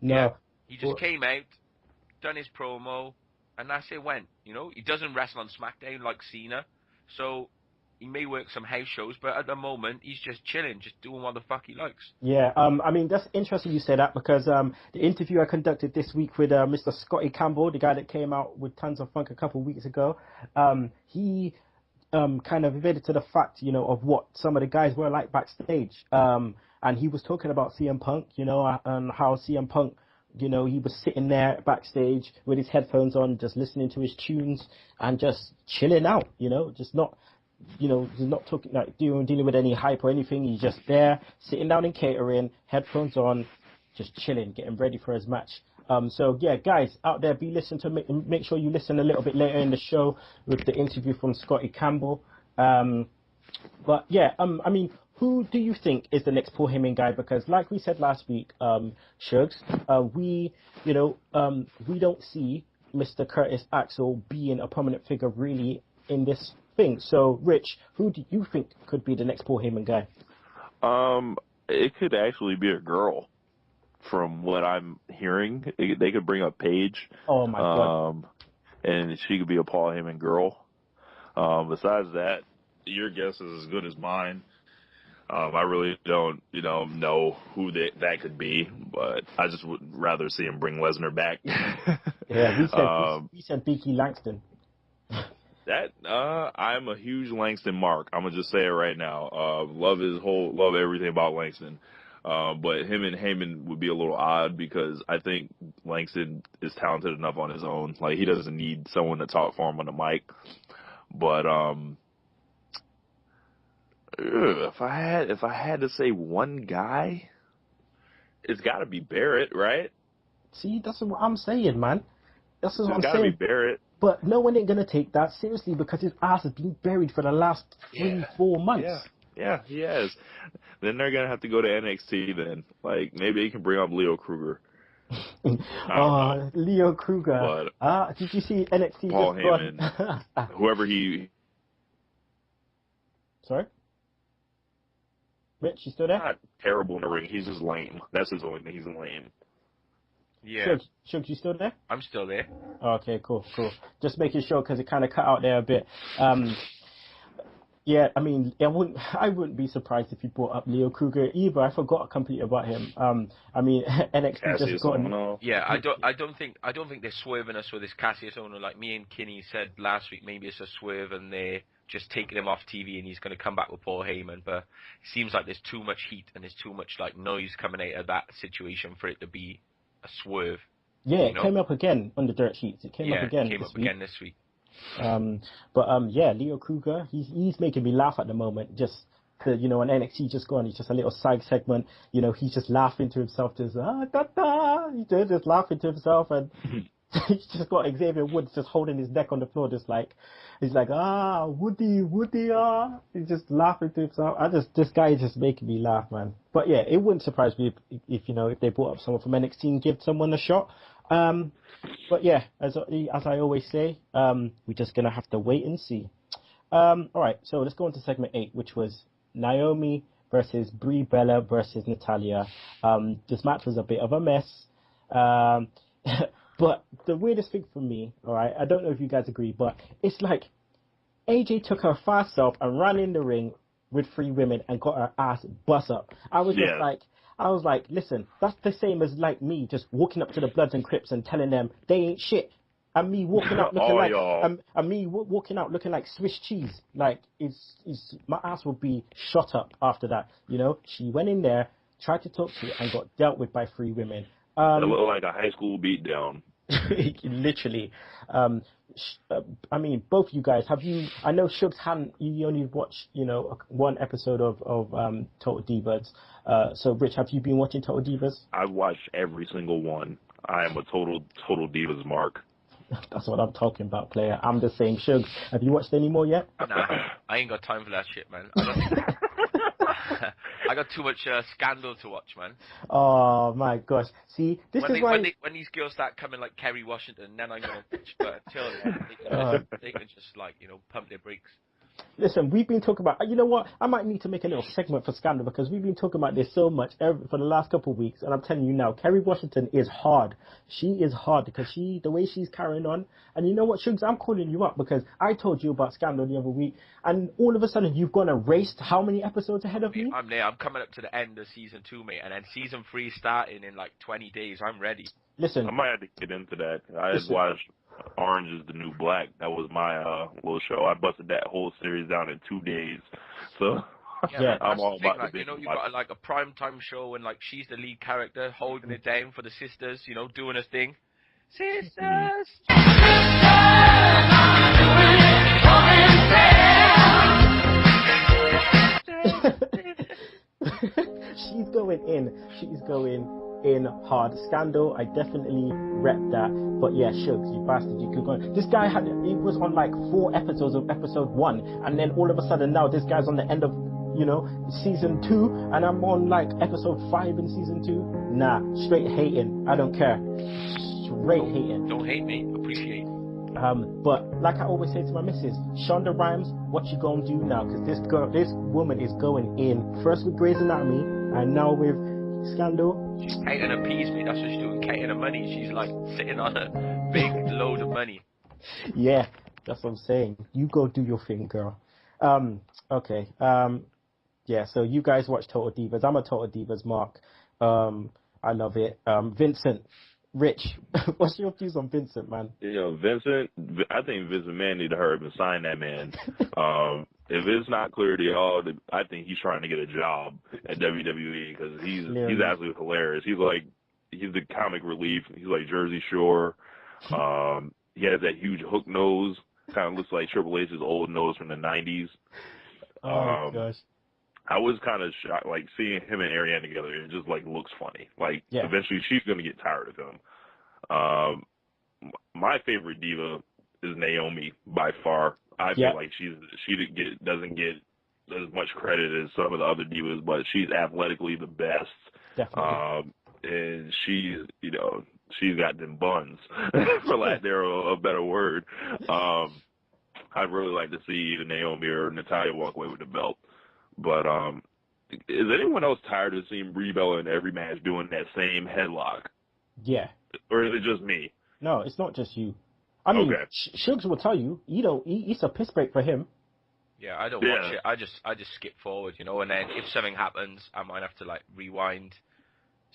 No. Yeah, he just came out, done his promo, and that's it went. He doesn't wrestle on Smackdown like Cena. So he may work some house shows, but at the moment, he's just chilling, just doing what the fuck he likes. Yeah, I mean, that's interesting you say that, because the interview I conducted this week with Mr. Scotty Campbell, the guy that came out with Tons of Funk a couple of weeks ago, he kind of admitted to the fact, of what some of the guys were like backstage. And he was talking about CM Punk, and how CM Punk, he was sitting there backstage with his headphones on, just listening to his tunes and just chilling out, just not talking, like dealing with any hype or anything. He's just there, sitting down in catering, headphones on, just chilling, getting ready for his match. So yeah, guys out there, make sure you listen a little bit later in the show with the interview from Scotty Campbell. But yeah, I mean, who do you think is the next Paul Heyman guy? Because like we said last week, Shugs, we don't see Mr. Curtis Axel being a prominent figure really in this thing. So, Rich, who do you think could be the next Paul Heyman guy? It could actually be a girl. From what I'm hearing, they could bring up Paige. Oh my god! And she could be a Paul Heyman girl. Besides that, your guess is as good as mine. I really don't, know who that could be, but I just would rather see him bring Lesnar back. Yeah, we said Beaky Langston. I'm a huge Langston mark. I'm gonna just say it right now. Love everything about Langston. But him and Heyman would be a little odd, because I think Langston is talented enough on his own. Like, he doesn't need someone to talk for him on the mic. But If I had to say one guy, it's got to be Barrett, right? See, that's what I'm saying, man. That's what It's I'm got to be saying. Barrett. But no one ain't gonna take that seriously because his ass has been buried for the last 3-4 months. Yeah, he has. Then they're gonna have to go to NXT. Then, like, maybe they can bring up Leo Kruger. I don't know. Leo Kruger. But Did you see NXT Paul just Heyman, gone? whoever he. Sorry? Rich, you still there? Not terrible in the ring. He's just lame. That's his only thing. He's lame. Yeah, Shugs, you still there? I'm still there. Okay, cool. Just making sure because it kind of cut out there a bit. Yeah, I mean, I wouldn't be surprised if you brought up Leo Kruger either. I forgot completely about him. I mean, NXT Cassius just got. Yeah, I don't think they're swerving us with this Cassius owner. Like me and Kinney said last week, maybe it's a swerve and they're just taking him off TV and he's going to come back with Paul Heyman. But it seems like there's too much heat and there's too much like noise coming out of that situation for it to be a swerve. Yeah, it came up again on the dirt sheets. It came up again. Again this week. Yeah, Leo Kruger, he's making me laugh at the moment. Just when NXT just gone, he's just a little side segment. He's just laughing to himself, just just laughing to himself, and he's just got Xavier Woods just holding his neck on the floor, just like he's like Woody, he's just laughing to himself. This guy is just making me laugh, man. But yeah, it wouldn't surprise me if they brought up someone from NXT and give someone a shot. But yeah, as I always say, we're just gonna have to wait and see. All right, so let's go on to segment 8, which was Naomi versus Brie Bella versus Natalya. This match was a bit of a mess. But the weirdest thing for me, all right, I don't know if you guys agree, but it's like AJ took her fast self and ran in the ring with 3 women and got her ass bust up. I was like, listen, that's the same as like me just walking up to the Bloods and Crips and telling them they ain't shit, and me walking out looking like Swiss cheese. Like my ass would be shot up after that. She went in there, tried to talk to you, and got dealt with by 3 women. It looked like a high school beatdown. Literally. I mean, both you guys, I know Shugs you only watched, one episode of Total Divas. So Rich, have you been watching Total Divas? I've watched every single one. I am a total Divas mark. That's what I'm talking about, player. I'm the same. Shugs, have you watched any more yet? Nah, I ain't got time for that shit, man. I got too much Scandal to watch, man. Oh my gosh! See, when these girls start coming like Kerry Washington, then I'm gonna bitch. But until then, they can just pump their brakes. Listen, we've been talking about. You know what? I might need to make a little segment for Scandal because we've been talking about this so much for the last couple of weeks, and I'm telling you now, Kerry Washington is hard. She is hard because the way she's carrying on. And you know what, Shugs? I'm calling you up because I told you about Scandal the other week, and all of a sudden you've gone and raced how many episodes ahead of me? I'm there. I'm coming up to the end of season 2, mate, and then season 3 starting in like 20 days. I'm ready. Listen, I might have to get into that. I just watched Orange is the New Black. That was my little show. I busted that whole series down in 2 days. So yeah, I'm all about like, you got like a primetime show and like she's the lead character holding it down for the sisters, doing her thing. Sisters. She's going in. She's going in hard. Scandal, I definitely rep that. But yeah, Shugs, you bastard, you could go. This guy he was on like 4 episodes of episode 1, and then all of a sudden now this guy's on the end of season 2, and I'm on like episode 5 in season 2. Nah, straight hating. I don't care. Straight hating. Don't hate me. Appreciate. But like I always say to my missus, Shonda Rhimes, what you gonna do now? Because this woman is going in first with Grey's Anatomy and now with Scandal. She's counting her peas, mate. That's what she's doing. Counting her money. She's like sitting on a big load of money. Yeah, that's what I'm saying. You go do your thing, girl. Okay. Yeah. So you guys watch Total Divas. I'm a Total Divas mark. I love it. Vincent. Rich, what's your views on Vincent, man? Vincent, I think Vince McMahon need to hurry up and sign that man. If it's not clear to y'all, I think he's trying to get a job at WWE because he's absolutely hilarious. He's the comic relief. He's like Jersey Shore. He has that huge hook nose. Kind of looks like Triple H's old nose from the 90s. Oh, gosh. I was kind of shocked, like seeing him and Ariane together. It just like looks funny. Like Yeah. eventually she's gonna get tired of him. My favorite diva is Naomi by far. I feel like she doesn't get as much credit as some of the other divas, but she's athletically the best. Definitely. And she's got them buns, for lack of a better word. I'd really like to see either Naomi or Natalya walk away with the belt. But is anyone else tired of seeing Brie Bella in every match doing that same headlock? Yeah. Or is it just me? No, it's not just you. I mean, Okay. Shugs will tell you, it's a piss break for him. Yeah, I don't watch it. I just skip forward, and then if something happens, I might have to like rewind.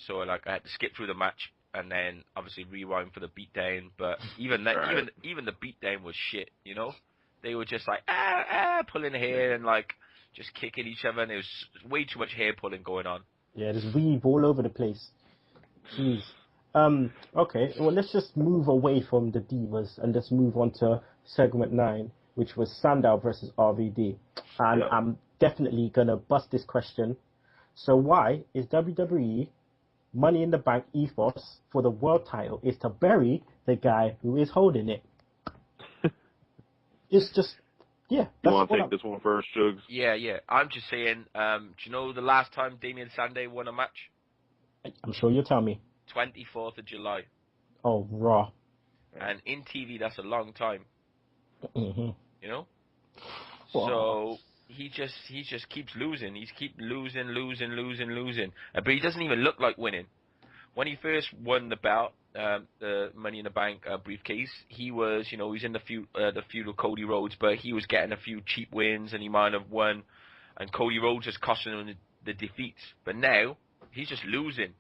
So like I had to skip through the match and then obviously rewind for the beatdown. But even that, even the beatdown was shit. They were just like pulling hair and like just kicking each other, and there was way too much hair pulling going on. Yeah, there's weave all over the place. Jeez. Okay, well, let's just move away from the divas and just move on to segment 9, which was Sandow versus RVD. And I'm definitely going to bust this question. So why is WWE Money in the Bank ethos for the world title is to bury the guy who is holding it? It's just, yeah. You want to take this one first, Shugs? Yeah. I'm just saying, do you know the last time Damien Sandow won a match? I'm sure you'll tell me. 24th of July. Oh, raw. And in TV, that's a long time. Mm-hmm. Wow. So he just keeps losing. He's keep losing. But he doesn't even look like winning. When he first won the belt, the Money in the Bank briefcase, he was, he's in the feud with Cody Rhodes, but he was getting a few cheap wins, and he might have won, and Cody Rhodes is costing him the defeats. But now he's just losing.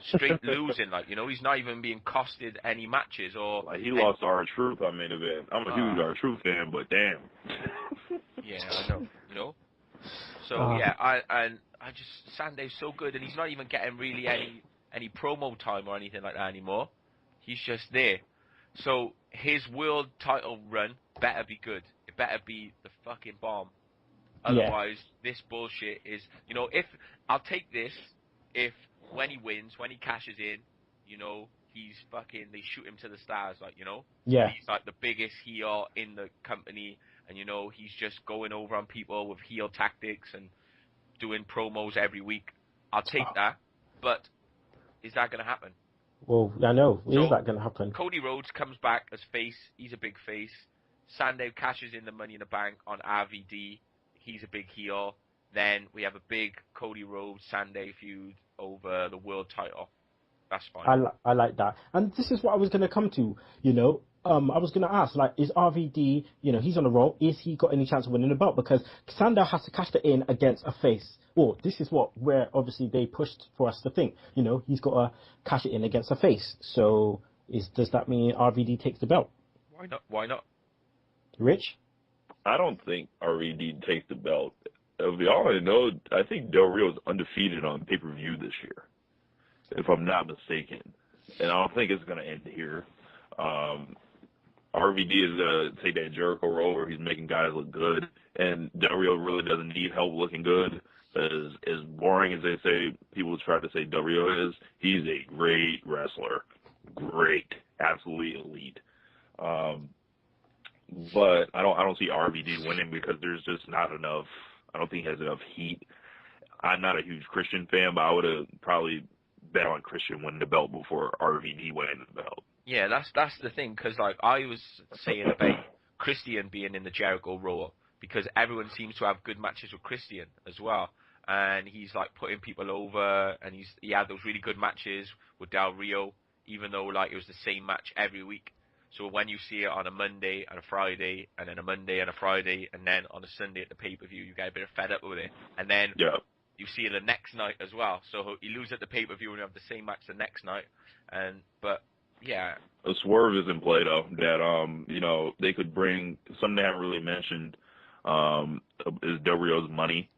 Straight losing, he's not even being costed any matches or. Like he lost to R-Truth on main event. I'm a huge R-Truth fan, but damn. Yeah, I know. So I just Sandow's so good, and he's not even getting really any promo time or anything like that anymore. He's just there. So his world title run better be good. It better be the fucking bomb. Otherwise, this bullshit is. If I'll take this if. When he wins, when he cashes in, he's fucking, they shoot him to the stars, Yeah. He's like the biggest heel in the company, and he's just going over on people with heel tactics and doing promos every week. I'll take that, but is that going to happen? Well, I know. Is that going to happen? Cody Rhodes comes back as face. He's a big face. Sandow cashes in the Money in the Bank on RVD. He's a big heel. Then we have a big Cody Rhodes Sandow feud over the world title. That's fine. I like that. And this is what I was going to come to, I was going to ask, is RVD, he's on a roll. Is he got any chance of winning the belt? Because Sandow has to cash it in against a face. Well, this is where obviously they pushed for us to think, he's got to cash it in against a face. So does that mean RVD takes the belt? Why not? Rich? I don't think RVD takes the belt. Of all I know, I think Del Rio is undefeated on pay-per-view this year, if I'm not mistaken. And I don't think it's going to end here. RVD is going to take that Jericho role where he's making guys look good, and Del Rio really doesn't need help looking good. As boring as they say, people try to say Del Rio is, he's a great wrestler. Great. Absolutely elite. But I don't see RVD winning because there's just not enough. I don't think he has enough heat. I'm not a huge Christian fan, but I would have probably bet on Christian winning the belt before RVD winning the belt. Yeah, that's the thing, because I was saying about Christian being in the Jericho role, because everyone seems to have good matches with Christian as well, and he's putting people over, and he had those really good matches with Del Rio, even though it was the same match every week. So when you see it on a Monday and a Friday, and then a Monday and a Friday, and then on a Sunday at the pay-per-view, you get a bit of fed up with it. And then you see it the next night as well. So you lose at the pay-per-view and you have the same match the next night. But a swerve is in play though. That they could bring something they haven't really mentioned is Del Rio's money.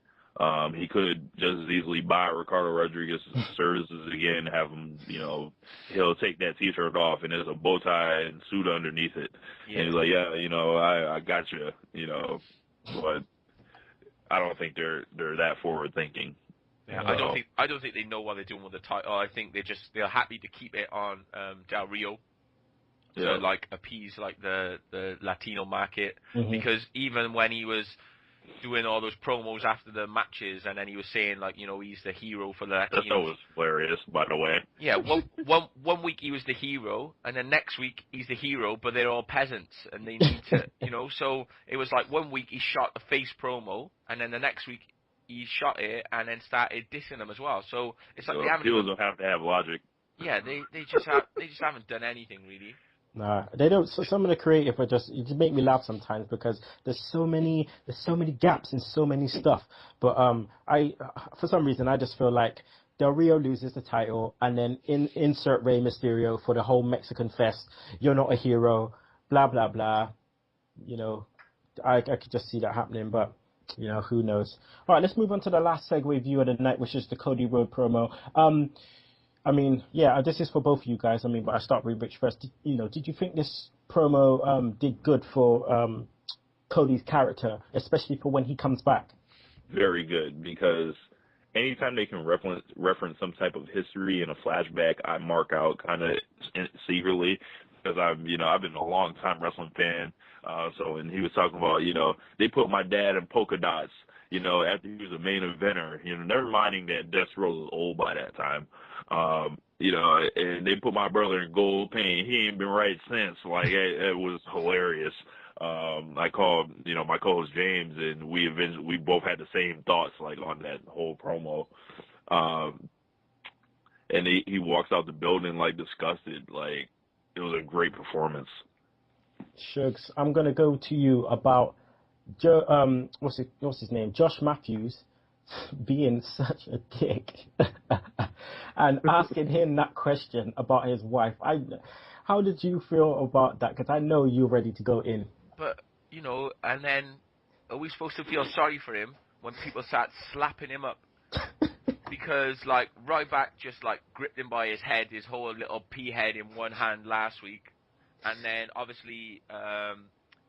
He could just as easily buy Ricardo Rodriguez's services again, have him, he'll take that T-shirt off and there's a bow tie and suit underneath it. Yeah. And he's like, I got you, but I don't think they're that forward thinking. Yeah, So, I don't think they know what they're doing with the title. I think they're happy to keep it on Del Rio to yeah. like appease like the Latino market, Mhm. because even when he was doing all those promos after the matches, and then he was saying like, you know, he's the hero for the That Latinos. was hilarious, by the way. Yeah, one week he was the hero, and then next week he's the hero, but they're all peasants and they need to, you know. So it was like 1 week he shot a face promo, and then the next week he shot it and then started dissing them as well. So it's like So they haven't heels even, don't have to have logic. yeah, they just haven't done anything really. Nah, they don't. So some of the creative are just, it just make me laugh sometimes because there's so many gaps in so many stuff. But for some reason I just feel like Del Rio loses the title and then insert Rey Mysterio for the whole Mexican fest. You're not a hero, blah blah blah. You know, I could just see that happening, but you know, who knows? All right, let's move on to the last segue view of the night, which is the Cody Rhodes promo. I mean, yeah, this is for both of you guys. I mean, but I start with Rich first. Did you think this promo did good for Cody's character, especially for when he comes back? Very good, because anytime they can reference some type of history in a flashback, I mark out kind of secretly, because I've been a long time wrestling fan. So when he was talking about, they put my dad in polka dots, after he was a main eventer, never minding that Death Row was old by that time. And they put my brother in gold paint. He ain't been right since. Like, it was hilarious. I called, my co-host James, and we both had the same thoughts, like, on that whole promo. And he walks out the building, like, disgusted. Like, it was a great performance. Shugs, I'm gonna go to you about what's his name? Josh Matthews being such a dick and asking him that question about his wife. How did you feel about that? Because I know you're ready to go in. But, and then are we supposed to feel sorry for him when people start slapping him up? Because, like, Ryback just, like, gripped him by his head, his whole little pea head in one hand last week. And then, obviously,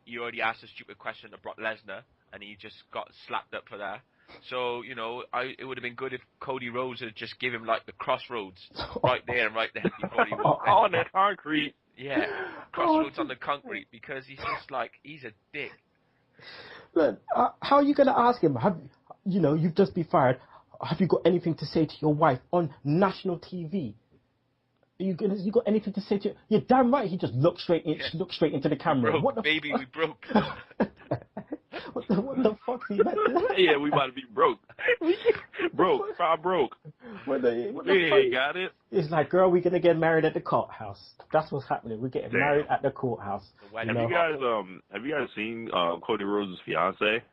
he already asked a stupid question to Brock Lesnar, and he just got slapped up for that. So, it would have been good if Cody Rhodes had just given him, like, the crossroads right there and right there before he walked in. On that concrete. Yeah, crossroads on the concrete, because he's just, like, he's a dick. Look, how are you going to ask him? You've just been fired. Have you got anything to say to your wife on national TV? You got anything to say to? You're damn right. He just looked straight into the camera. We broke, what the baby, we broke. what the fuck he meant? Yeah, we about to be broke. Broke. What the fuck? Got it. It's like, girl, we're gonna get married at the courthouse. That's what's happening. We're getting married at the courthouse. Have you guys seen Cody Rhodes' fiance?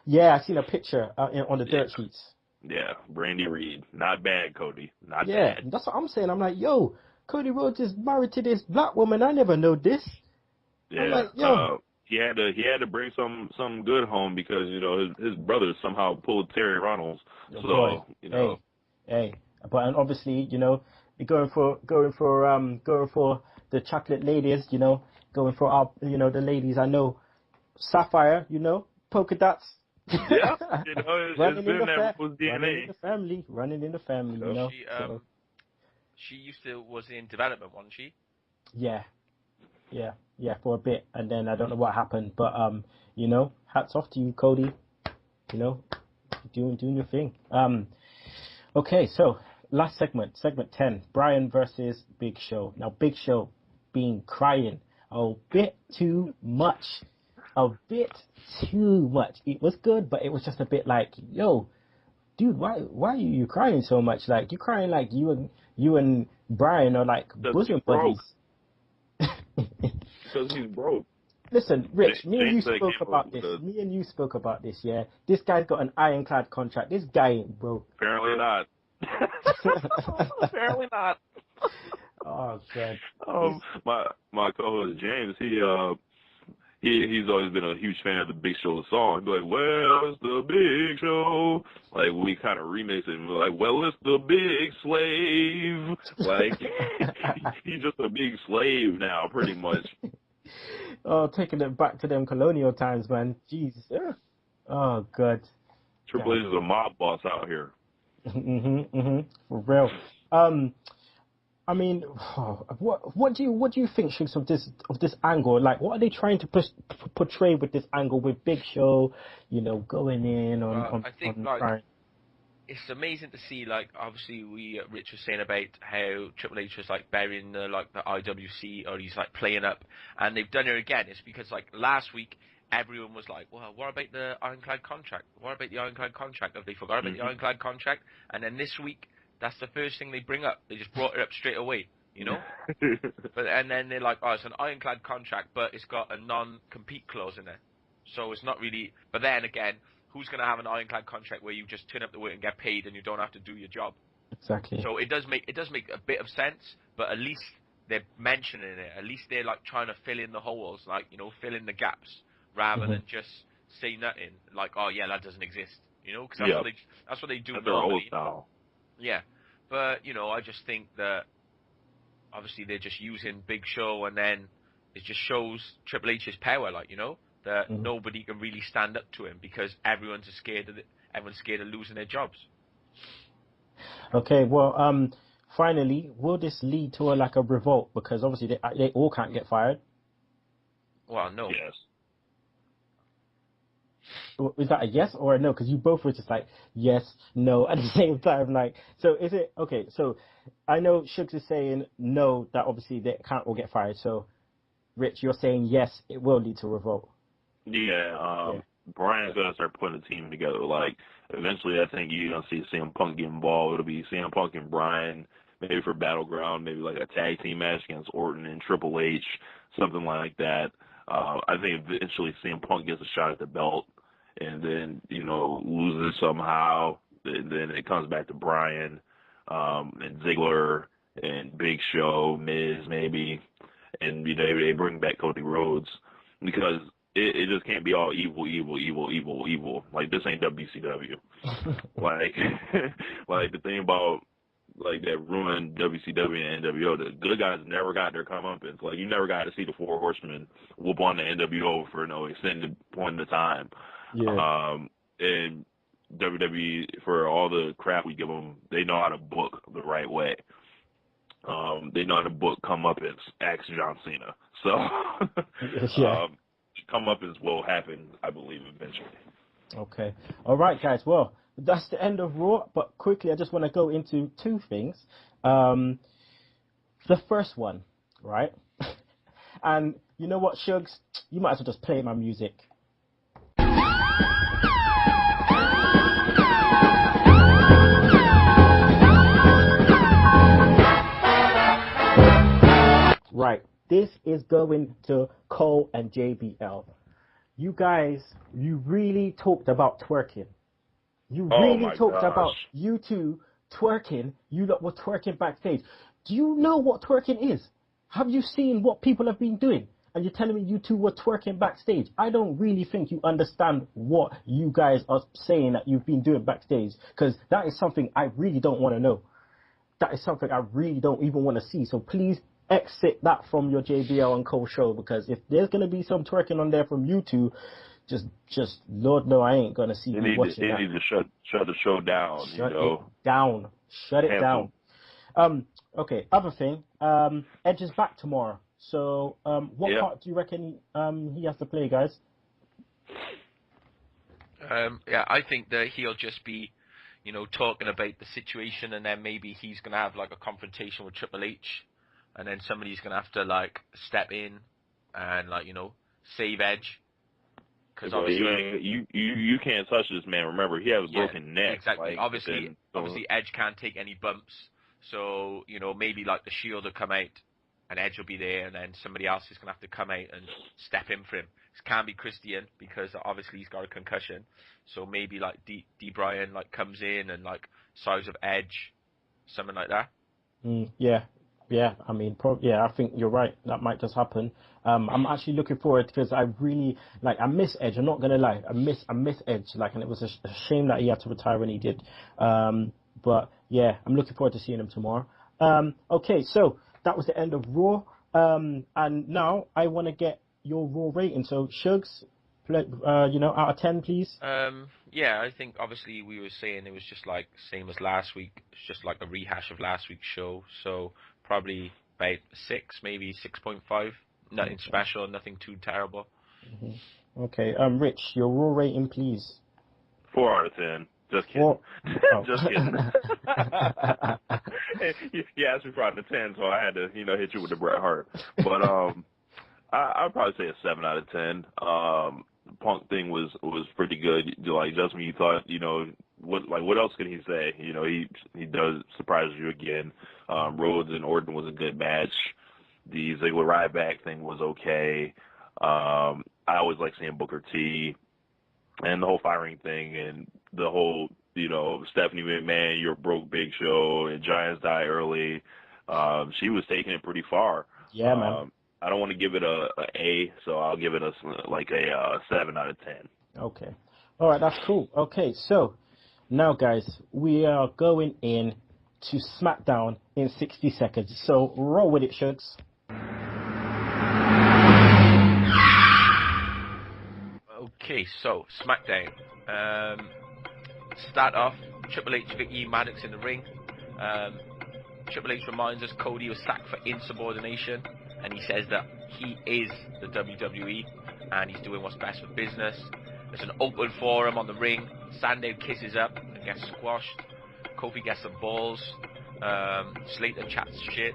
Yeah, I seen a picture on the dirt sheets. Yeah, Brandy Reed. Not bad, Cody. Not bad. Yeah, that's what I'm saying. I'm like, yo, Cody Rhodes is married to this black woman. I never know this. Yeah. I'm like, yo. He had to bring some good home, because his brother somehow pulled Terry Runnels. So Hey, but obviously going for the chocolate ladies, going for our the ladies. I know Sapphire, polka dots. Yeah, running in the family. She was in development, wasn't she? Yeah, for a bit, and then I don't know what happened, but hats off to you, Cody. Doing your thing. Okay, so last segment 10, Bryan versus Big Show. Now, Big Show been crying a bit too much. It was good, but it was just a bit like, yo, dude, why are you crying so much? Like, you're crying like you and Bryan are like bosom buddies. Because he's broke. Listen, Rich, me and you spoke about this, yeah? This guy's got an ironclad contract. This guy ain't broke. Apparently not. Apparently not. Oh, God. My co-host James, he's always been a huge fan of the Big Show song. He'd be like, well, it's the Big Show. Like, we kind of remix it, and we're like, well, it's the Big Slave. Like, he's just a big slave now, pretty much. Oh, taking it back to them colonial times, man. Jeez. Oh, God. Triple H is a mob boss out here. For real. I mean, what do you think, Shigs, of this angle? Like, what are they trying to portray with this angle with Big Show, going in on I think Bryan? It's amazing to see, like, obviously Rich was saying about how Triple H was like burying the IWC, or he's like playing up, and they've done it again. It's because like last week everyone was like, well, what about the Ironclad contract? What about the Ironclad contract? Have they forgot about the Ironclad contract? And then this week, that's the first thing they bring up. They just brought it up straight away, and then they're like, oh, it's an Ironclad contract, but it's got a non-compete clause in there, so it's not really. But then again, who's going to have an Ironclad contract where you just turn up to work and get paid and you don't have to do your job? Exactly. So it does make a bit of sense, but at least they're mentioning it. At least they're like trying to fill in the holes, like fill in the gaps, rather than just say nothing. Like, oh yeah, that doesn't exist. Because that's what they do normally. Style. Yeah, but I just think that obviously they're just using Big Show, and then it just shows Triple H's power, that nobody can really stand up to him because everyone's scared of losing their jobs. Okay, well, finally, will this lead to a revolt? Because obviously they all can't get fired. Well, no. Yes. Is that a yes or a no? Because you both were just like yes, no at the same time. Like, so is it okay? So I know Shugs is saying no, that obviously they can't all get fired. So Rich, you're saying yes, it will lead to a revolt. Yeah, Bryan's gonna start putting a team together. Like, eventually, I think you're gonna see CM Punk get involved. It'll be CM Punk and Bryan, maybe for Battleground, maybe like a tag team match against Orton and Triple H, something like that. I think eventually CM Punk gets a shot at the belt, and then loses somehow. And then it comes back to Bryan and Ziggler and Big Show, Miz maybe, and they bring back Cody Rhodes because. It just can't be all evil. Like, this ain't WCW. like the thing about that ruined WCW and NWO, the good guys never got their comeuppance. Like, you never got to see the Four Horsemen whoop on the NWO for no extended point of time. Yeah. And WWE, for all the crap we give them, they know how to book the right way. They know how to book comeuppance. Ask John Cena. So. Yeah. Comeuppance will happen, I believe, eventually. Okay. All right, guys. Well, that's the end of Raw. But quickly, I just want to go into two things. The first one, right? And you know what, Shugs? You might as well just play my music. Right. This is going to Cole and JBL. You guys, you really talked about twerking. You really talked about you two twerking. You lot were twerking backstage. Do you know what twerking is? Have you seen what people have been doing? And you're telling me you two were twerking backstage. I don't really think you understand what you guys are saying that you've been doing backstage, because that is something I really don't want to know. That is something I really don't even want to see. So please exit that from your JBL and Cole show, because if there's going to be some twerking on there from you two, just Lord no, I ain't going to see you watching that. They need to shut the show down. Shut it down. Shut it down. Okay, other thing, Edge is back tomorrow. So what part do you reckon he has to play, guys? Yeah, I think that he'll just be, talking about the situation, and then maybe he's going to have like a confrontation with Triple H. And then somebody's going to have to, step in and, save Edge. Because obviously... You can't touch this man. Remember, he has a broken neck. Exactly. Obviously, Edge can't take any bumps. So, maybe, the Shield will come out and Edge will be there, and then somebody else is going to have to come out and step in for him. It can't be Christian, because obviously he's got a concussion. So maybe, D. Bryan, comes in and, size of Edge, something like that. Yeah. Yeah, I mean, I think you're right. That might just happen. I'm actually looking forward, because I really, I miss Edge. I'm not going to lie. I miss Edge. And it was a shame that he had to retire when he did. But, yeah, I'm looking forward to seeing him tomorrow. Okay, so that was the end of Raw. And now I want to get your Raw rating. So, Shugs, out of 10, please? Yeah, I think obviously we were saying it was just like same as last week. It's just like a rehash of last week's show. So probably about 6, maybe 6.5. Nothing special, nothing too terrible. Mm-hmm. Okay. Rich, your raw rating, please. 4 out of 10. Just kidding. Oh. Just kidding. You asked me for out of 10, so I had to, hit you with the Bret Hart. But I'd probably say a 7 out of 10. The Punk thing was pretty good. Like, just when you thought, what else can he say? He does surprise you again. Rhodes and Orton was a good match. The Ziggler Ryback thing was okay. I always like seeing Booker T. And the whole firing thing and the whole, Stephanie McMahon, you're broke Big Show, and Giants die early. She was taking it pretty far. Yeah, man. I don't want to give it a A, so I'll give it a 7 out of 10. Okay. All right, that's cool. Okay, so now, guys, we are going in to SmackDown in 60 seconds. So roll with it, Shugs. Okay, so SmackDown. Start off, Triple H, Vicky, Maddox in the ring. Triple H reminds us Cody was sacked for insubordination, and he says that he is the WWE, and he's doing what's best for business. There's an open forum on the ring. Sandow kisses up and gets squashed. Kofi gets some balls. Slater chats shit.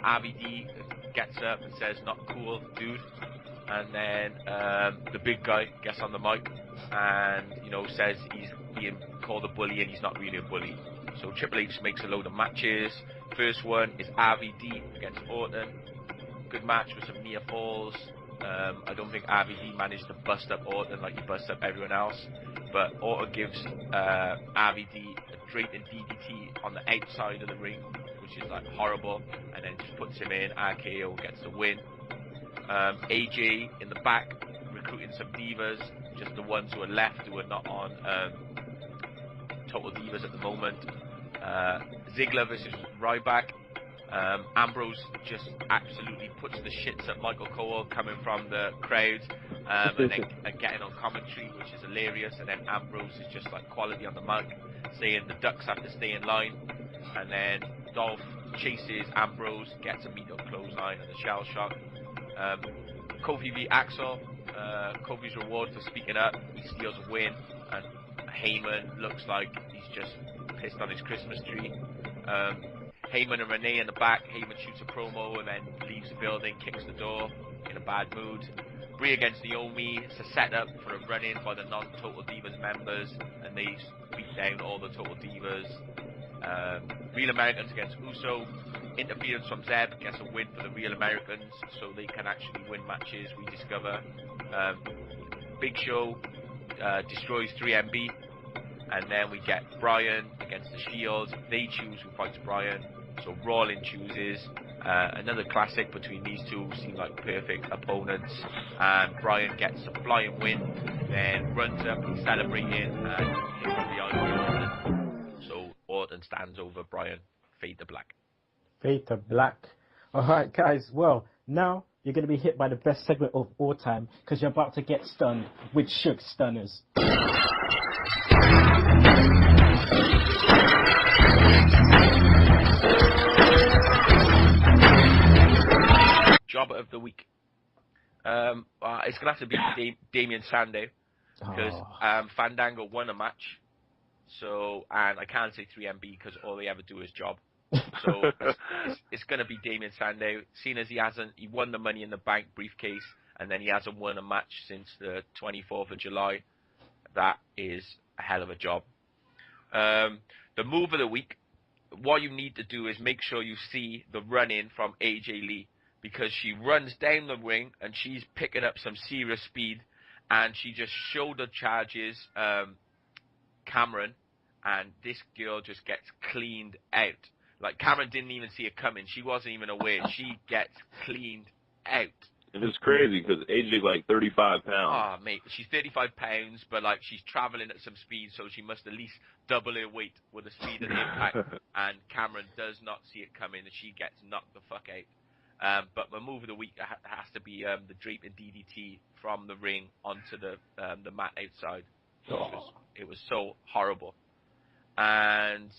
RVD gets up and says, "Not cool, dude." And then the big guy gets on the mic and, says he's being called a bully and he's not really a bully. So Triple H makes a load of matches. First one is RVD against Orton. Good match with some near falls. I don't think RVD managed to bust up Orton like he busted up everyone else. But Orton gives RVD a draping DDT on the outside of the ring, which is like horrible. And then just puts him in. RKO gets the win. AJ in the back recruiting some divas, just the ones who are left who are not on Total Divas at the moment. Ziggler versus Ryback. Ambrose just absolutely puts the shits at Michael Cole coming from the crowd and getting on commentary, which is hilarious. And then Ambrose is just like quality on the mic, saying the Ducks have to stay in line. And then Dolph chases Ambrose, gets a meat-up clothesline and a shell shock. Kofi v Axel. Kofi's reward for speaking up. He steals a win, and Heyman looks like he's just pissed on his Christmas tree. Heyman and Renee in the back. Heyman shoots a promo and then leaves the building, kicks the door in a bad mood. Brie against Naomi. It's a setup for a run-in by the non-Total Divas members, and they beat down all the Total Divas. Real Americans against Uso. Interference from Zeb gets a win for the Real Americans, so they can actually win matches, we discover. Big Show destroys 3MB, and then we get Bryan against the Shield. They choose who fights Bryan, so Rollin chooses. Another classic between these two, seem like perfect opponents, and Bryan gets a flying win, then runs up, celebrating, and hits behind Orton. So Orton stands over Bryan, fade to black. Fade to black. Alright, guys, well, now you're going to be hit by the best segment of all time, because you're about to get stunned with Sugs Stunners. Jobber of the week. It's going to have to be Damien Sandow, because Fandango won a match, and I can't say 3MB because all they ever do is job. So it's going to be Damien Sandow, seeing as he won the Money in the Bank briefcase, and then he hasn't won a match since the 24th of July. That is a hell of a job. The move of the week, what you need to do is make sure you see the run-in from AJ Lee, because she runs down the ring and she's picking up some serious speed, and she just shoulder charges Cameron, and this girl just gets cleaned out. Like, Cameron didn't even see it coming. She wasn't even aware. She gets cleaned out. And it's crazy because AJ's like 35 pounds. Oh, mate, she's 35 pounds, but like she's traveling at some speed, so she must at least double her weight with the speed of the impact. And Cameron does not see it coming, and she gets knocked the fuck out. But my move of the week has to be the draping DDT from the ring onto the mat outside. It was so horrible. And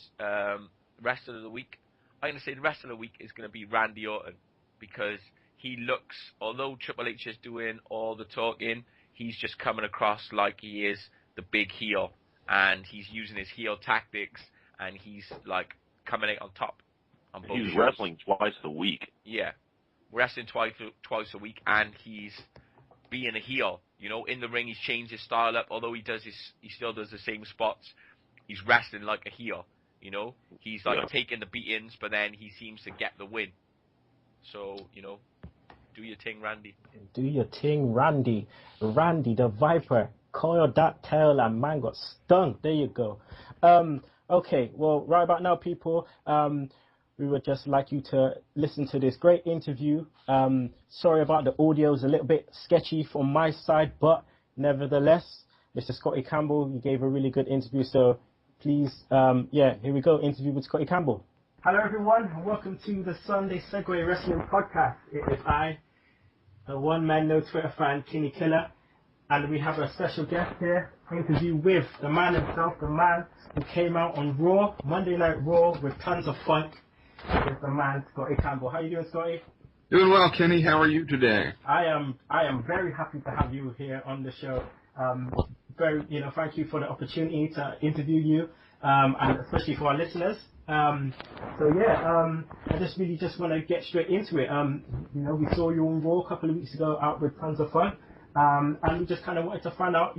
rest of the week, I'm going to say the rest of the week is going to be Randy Orton, because he looks, although Triple H is doing all the talking, he's just coming across like he is the big heel, and he's using his heel tactics, and he's like coming out on top. He's wrestling twice a week. Yeah, wrestling twice a week, and he's being a heel. You know, in the ring he's changed his style up. Although he still does the same spots. He's wrestling like a heel. You know, he's like taking the beatings, but then he seems to get the win. So, you know, do your thing, Randy. Do your thing, Randy. Randy the Viper. Coiled that tail and man got stung. There you go. Okay, well, right about now, people, we would just like you to listen to this great interview. Sorry about the audio, is a little bit sketchy from my side, but nevertheless, Mr. Scottie Campbell, you gave a really good interview, so please, here we go, interview with Scottie Campbell. Hello everyone, and welcome to the Sunday Segue Wrestling Podcast. It is I, the one-man no Twitter fan, Kinny Killer, and we have a special guest here, an interview with the man himself, the man who came out on Raw, Monday Night Raw, with tons of funk. It's the man, Scottie Campbell. How are you doing, Scottie? Doing well, Kenny. How are you today? I am very happy to have you here on the show. Thank you for the opportunity to interview you, and especially for our listeners. I just want to get straight into it. We saw you on Raw a couple of weeks ago out with tons of fun, and we just kind of wanted to find out,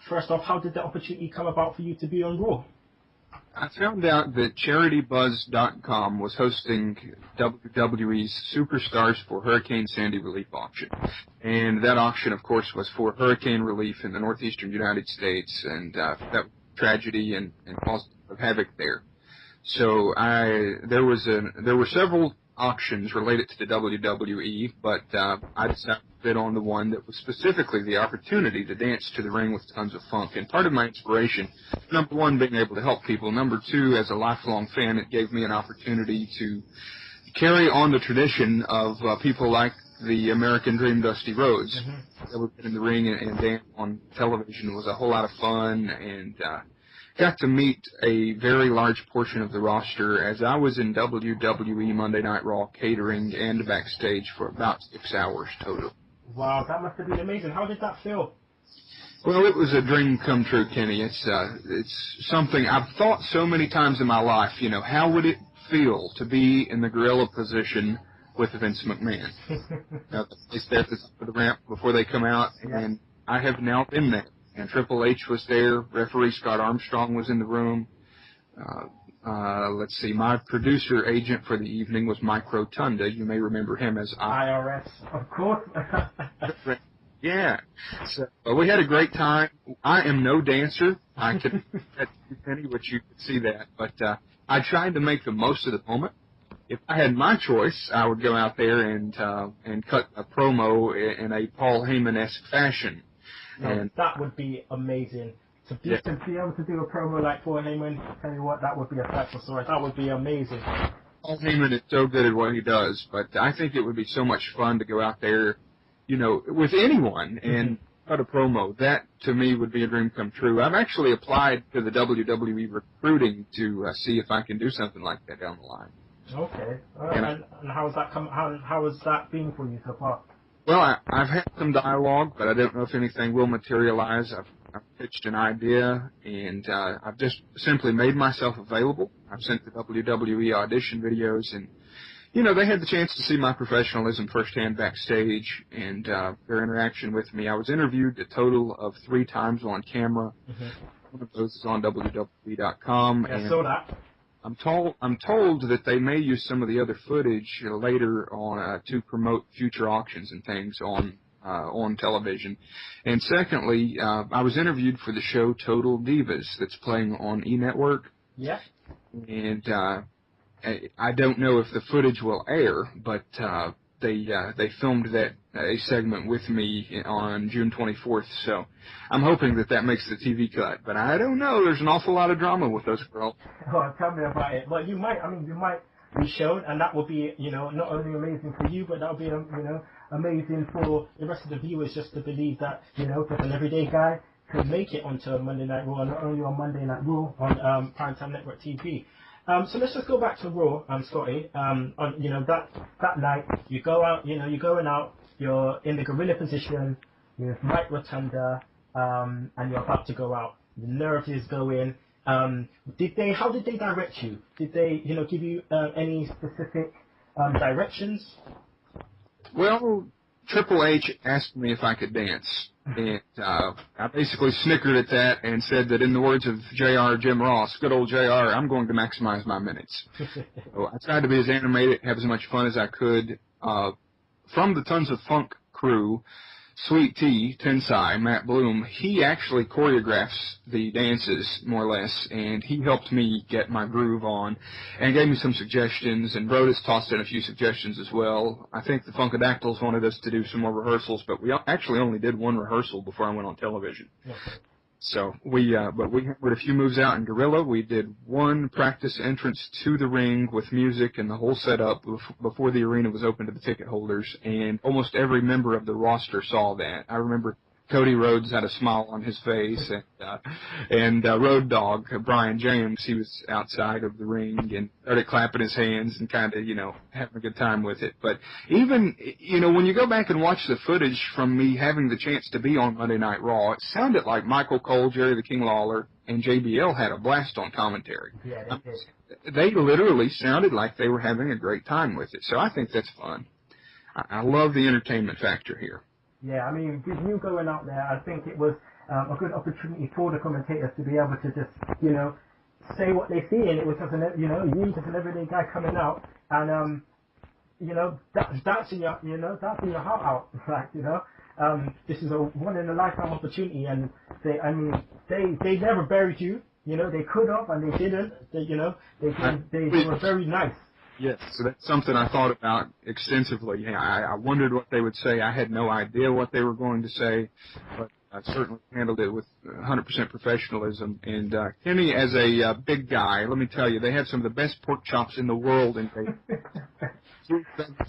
first off, how did the opportunity come about for you to be on Raw? I found out that CharityBuzz.com was hosting WWE's Superstars for Hurricane Sandy relief auction. And that auction, of course, was for hurricane relief in the northeastern United States, and that tragedy and caused havoc there. So there were several auctions related to the WWE, but I decided to bid on the one that was specifically the opportunity to dance to the ring with tons of funk. And part of my inspiration, number one, being able to help people. Number two, as a lifelong fan, it gave me an opportunity to carry on the tradition of people like the American Dream Dusty Rhodes. That would get in the ring and dance on television. It was a whole lot of fun, and got to meet a very large portion of the roster as I was in WWE Monday Night Raw catering and backstage for about 6 hours total. Wow, that must have been amazing. How did that feel? Well, it was a dream come true, Kenny. It's something I've thought so many times in my life, how would it feel to be in the gorilla position with Vince McMahon? They stay at the top of the ramp before they come out, and I have now been there. And Triple H was there. Referee Scott Armstrong was in the room. Let's see. My producer agent for the evening was Mike Rotunda. You may remember him as IRS, of course. Yeah. So we had a great time. I am no dancer. I could Penny, which you could see that. But I tried to make the most of the moment. If I had my choice, I would go out there and cut a promo in a Paul Heyman-esque fashion. And that would be amazing. To be able to do a promo like Paul Heyman, tell you what, that would be a sight for sore. That would be amazing. Paul Heyman is so good at what he does, but I think it would be so much fun to go out there, with anyone and cut a promo. That, to me, would be a dream come true. I've actually applied to the WWE recruiting to see if I can do something like that down the line. Okay. And how has that been for you so far? Well, I've had some dialogue, but I don't know if anything will materialize. I've pitched an idea, and I've just simply made myself available. I've sent the WWE audition videos, and, they had the chance to see my professionalism firsthand backstage and their interaction with me. I was interviewed a total of 3 times on camera. One of those is on WWE.com. Yeah, I saw that. I'm told that they may use some of the other footage later on to promote future auctions and things on television. And secondly, I was interviewed for the show Total Divas that's playing on E! Network. Yeah. And I don't know if the footage will air, but they filmed a segment with me on June 24th, so I'm hoping that makes the TV cut. But I don't know. There's an awful lot of drama with those girls. Oh, tell me about it. But you might be shown, and that will be, not only amazing for you, but that'll be, amazing for the rest of the viewers just to believe that, that an everyday guy could make it onto Monday Night Raw, not only on Monday Night Raw on Primetime Network TV. So let's just go back to Raw, Scotty. On that night, you go out, you're going out, you're in the gorilla position with Mike Rotunda, and you're about to go out. The nerves is going. How did they direct you? Did they, give you any specific directions? Well, Triple H asked me if I could dance, and I basically snickered at that and said that in the words of J.R. Jim Ross, good old J.R., I'm going to maximize my minutes. So I tried to be as animated, have as much fun as I could. From the Tons of Funk crew, Sweet Tea, Tensai, Matt Bloom, he actually choreographs the dances, more or less, and he helped me get my groove on and gave me some suggestions, and Rhodes tossed in a few suggestions as well. I think the Funkadactyls wanted us to do some more rehearsals, but we actually only did one rehearsal before I went on television. Yeah. So we hammered a few moves out in Gorilla. We did one practice entrance to the ring with music and the whole setup before the arena was open to the ticket holders, and almost every member of the roster saw that. I remember Cody Rhodes had a smile on his face, and Road Dogg, Bryan James, he was outside of the ring and started clapping his hands and kind of, having a good time with it. But even, when you go back and watch the footage from me having the chance to be on Monday Night Raw, it sounded like Michael Cole, Jerry the King Lawler, and JBL had a blast on commentary. Yeah, they did. They literally sounded like they were having a great time with it. So I think that's fun. I love the entertainment factor here. Yeah, I mean, with you going out there, I think it was a good opportunity for the commentators to be able to just, say what they see, and it was just you just an everyday guy coming out, and dancing your heart out, like, this is a one in a lifetime opportunity, and they never buried you, they could have, and they didn't, they were very nice. Yes, so that's something I thought about extensively. I wondered what they would say. I had no idea what they were going to say, but I certainly handled it with 100% professionalism. And Kenny, as a big guy, let me tell you, they have some of the best pork chops in the world in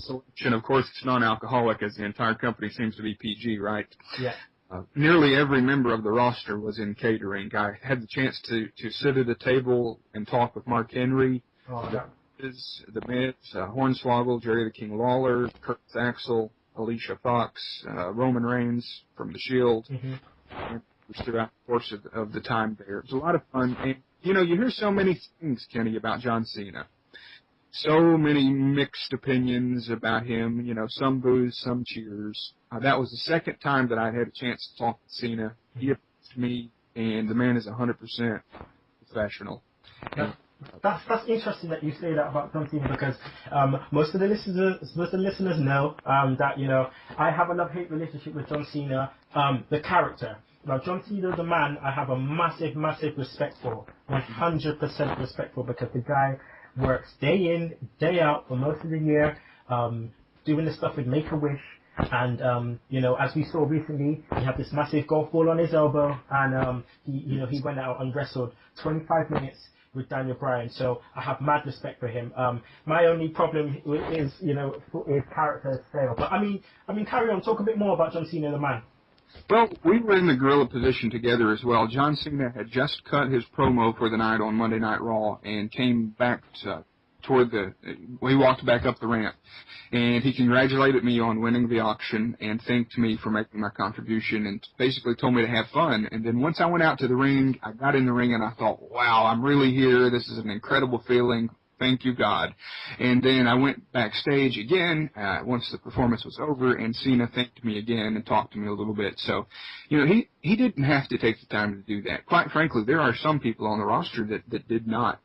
selection. Of course, it's non-alcoholic, as the entire company seems to be PG, right? Yeah. Nearly every member of the roster was in catering. I had the chance to sit at a table and talk with Mark Henry. Oh, yeah. The Miz, Hornswoggle, Jerry the King Lawler, Kurt Axel, Alicia Fox, Roman Reigns from The Shield, and throughout the course of the time there. It was a lot of fun. And, you hear so many things, Kenny, about John Cena. So many mixed opinions about him, some boos, some cheers. That was the second time that I had a chance to talk to Cena. He approached me, and the man is 100% professional. Yeah. That's interesting that you say that about John Cena, because most of the listeners know that I have a love-hate relationship with John Cena, the character. Now, John Cena, the man, I have a massive respect for, 100% respect for, because the guy works day in, day out for most of the year, doing the stuff with Make-A-Wish. And as we saw recently, he had this massive golf ball on his elbow, and he went out and wrestled 25 minutes with Daniel Bryan, so I have mad respect for him. My only problem is, his character style. But I mean, carry on. Talk a bit more about John Cena, the man. Well, we were in the gorilla position together as well. John Cena had just cut his promo for the night on Monday Night Raw and came back he walked back up the ramp, and he congratulated me on winning the auction and thanked me for making my contribution and basically told me to have fun. And then once I went out to the ring, I got in the ring and I thought, wow, I'm really here. This is an incredible feeling. Thank you, God. And then I went backstage again once the performance was over, and Cena thanked me again and talked to me a little bit. So, he didn't have to take the time to do that. Quite frankly, there are some people on the roster that did not,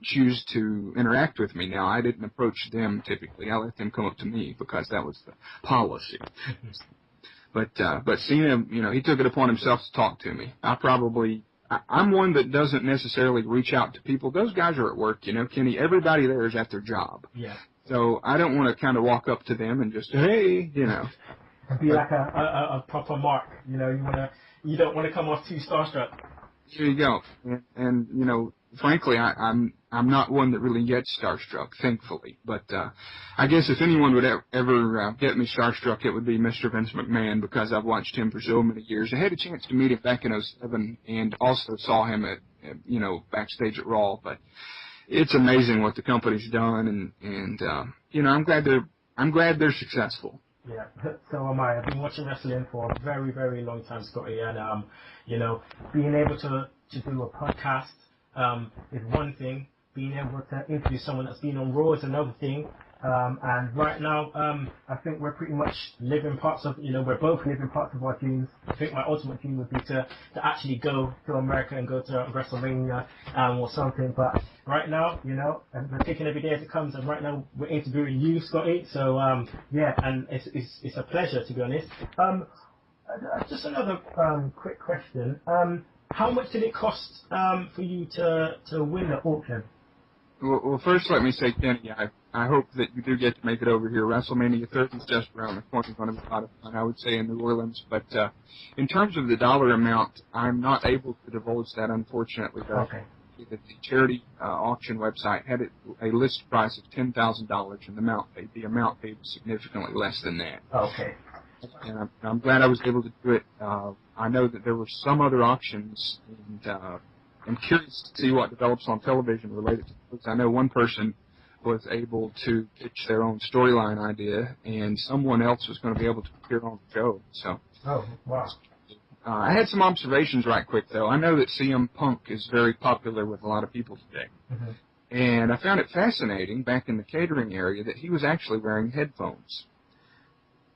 choose to interact with me. Now, I didn't approach them typically. I let them come up to me because that was the policy. But Cena, he took it upon himself to talk to me. I'm one that doesn't necessarily reach out to people. Those guys are at work, Kenny. Everybody there is at their job. Yeah. So I don't want to kind of walk up to them and just, hey, Be like a proper mark, you don't want to come off too starstruck. Here you go. And frankly, I'm not one that really gets starstruck, thankfully. But I guess if anyone would ever get me starstruck, it would be Mr. Vince McMahon, because I've watched him for so many years. I had a chance to meet him back in '07, and also saw him at backstage at Raw. But it's amazing what the company's done, and I'm glad they're successful. Yeah, so am I. I've been watching wrestling for a very, very long time, Scotty, and being able to do a podcast is one thing. Being able to interview someone that's been on Raw is another thing. And right now, I think we're pretty much living parts of, we're both living parts of our dreams. I think my ultimate dream would be to actually go to America and go to WrestleMania or something. But right now, and we're taking every day as it comes. And right now, we're interviewing you, Scotty. So yeah, and it's a pleasure, to be honest. Just another quick question. How much did it cost for you to win the auction? Well, first let me say, Kenny, I hope that you do get to make it over here. WrestleMania 30 is just around the corner. It's going to be a lot of fun, I would say, in New Orleans. But in terms of the dollar amount, I'm not able to divulge that, unfortunately. Okay. The charity auction website had a list price of $10,000, and the amount paid was significantly less than that. Okay. And I'm glad I was able to do it. I know that there were some other auctions, and I'm curious to see what develops on television related to this. I know one person was able to pitch their own storyline idea, and someone else was going to be able to appear on the show. So, oh, wow. I had some observations right quick, though. I know that CM Punk is very popular with a lot of people today. Mm-hmm. And I found it fascinating, back in the catering area, that he was actually wearing headphones.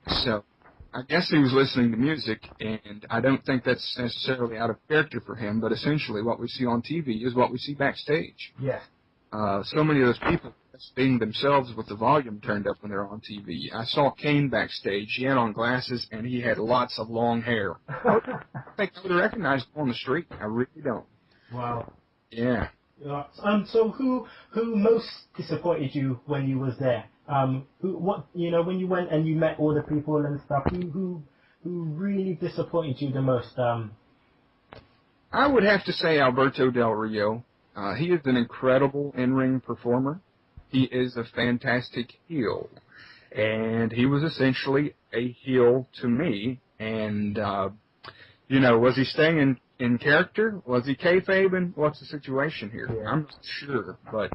So, I guess he was listening to music, and I don't think that's necessarily out of character for him, but essentially what we see on TV is what we see backstage. Yeah. So many of those people just being themselves with the volume turned up when they're on TV. I saw Kane backstage. He had on glasses, and he had lots of long hair. I think I would have recognized him on the street. I really don't. Wow. Yeah. So who most disappointed you when you was there? When you went and you met all the people and stuff, who really disappointed you the most? I would have to say Alberto Del Rio. He is an incredible in-ring performer. He is a fantastic heel. And he was essentially a heel to me. And, was he staying in character? Was he kayfabing? What's the situation here? Yeah. I'm not sure, but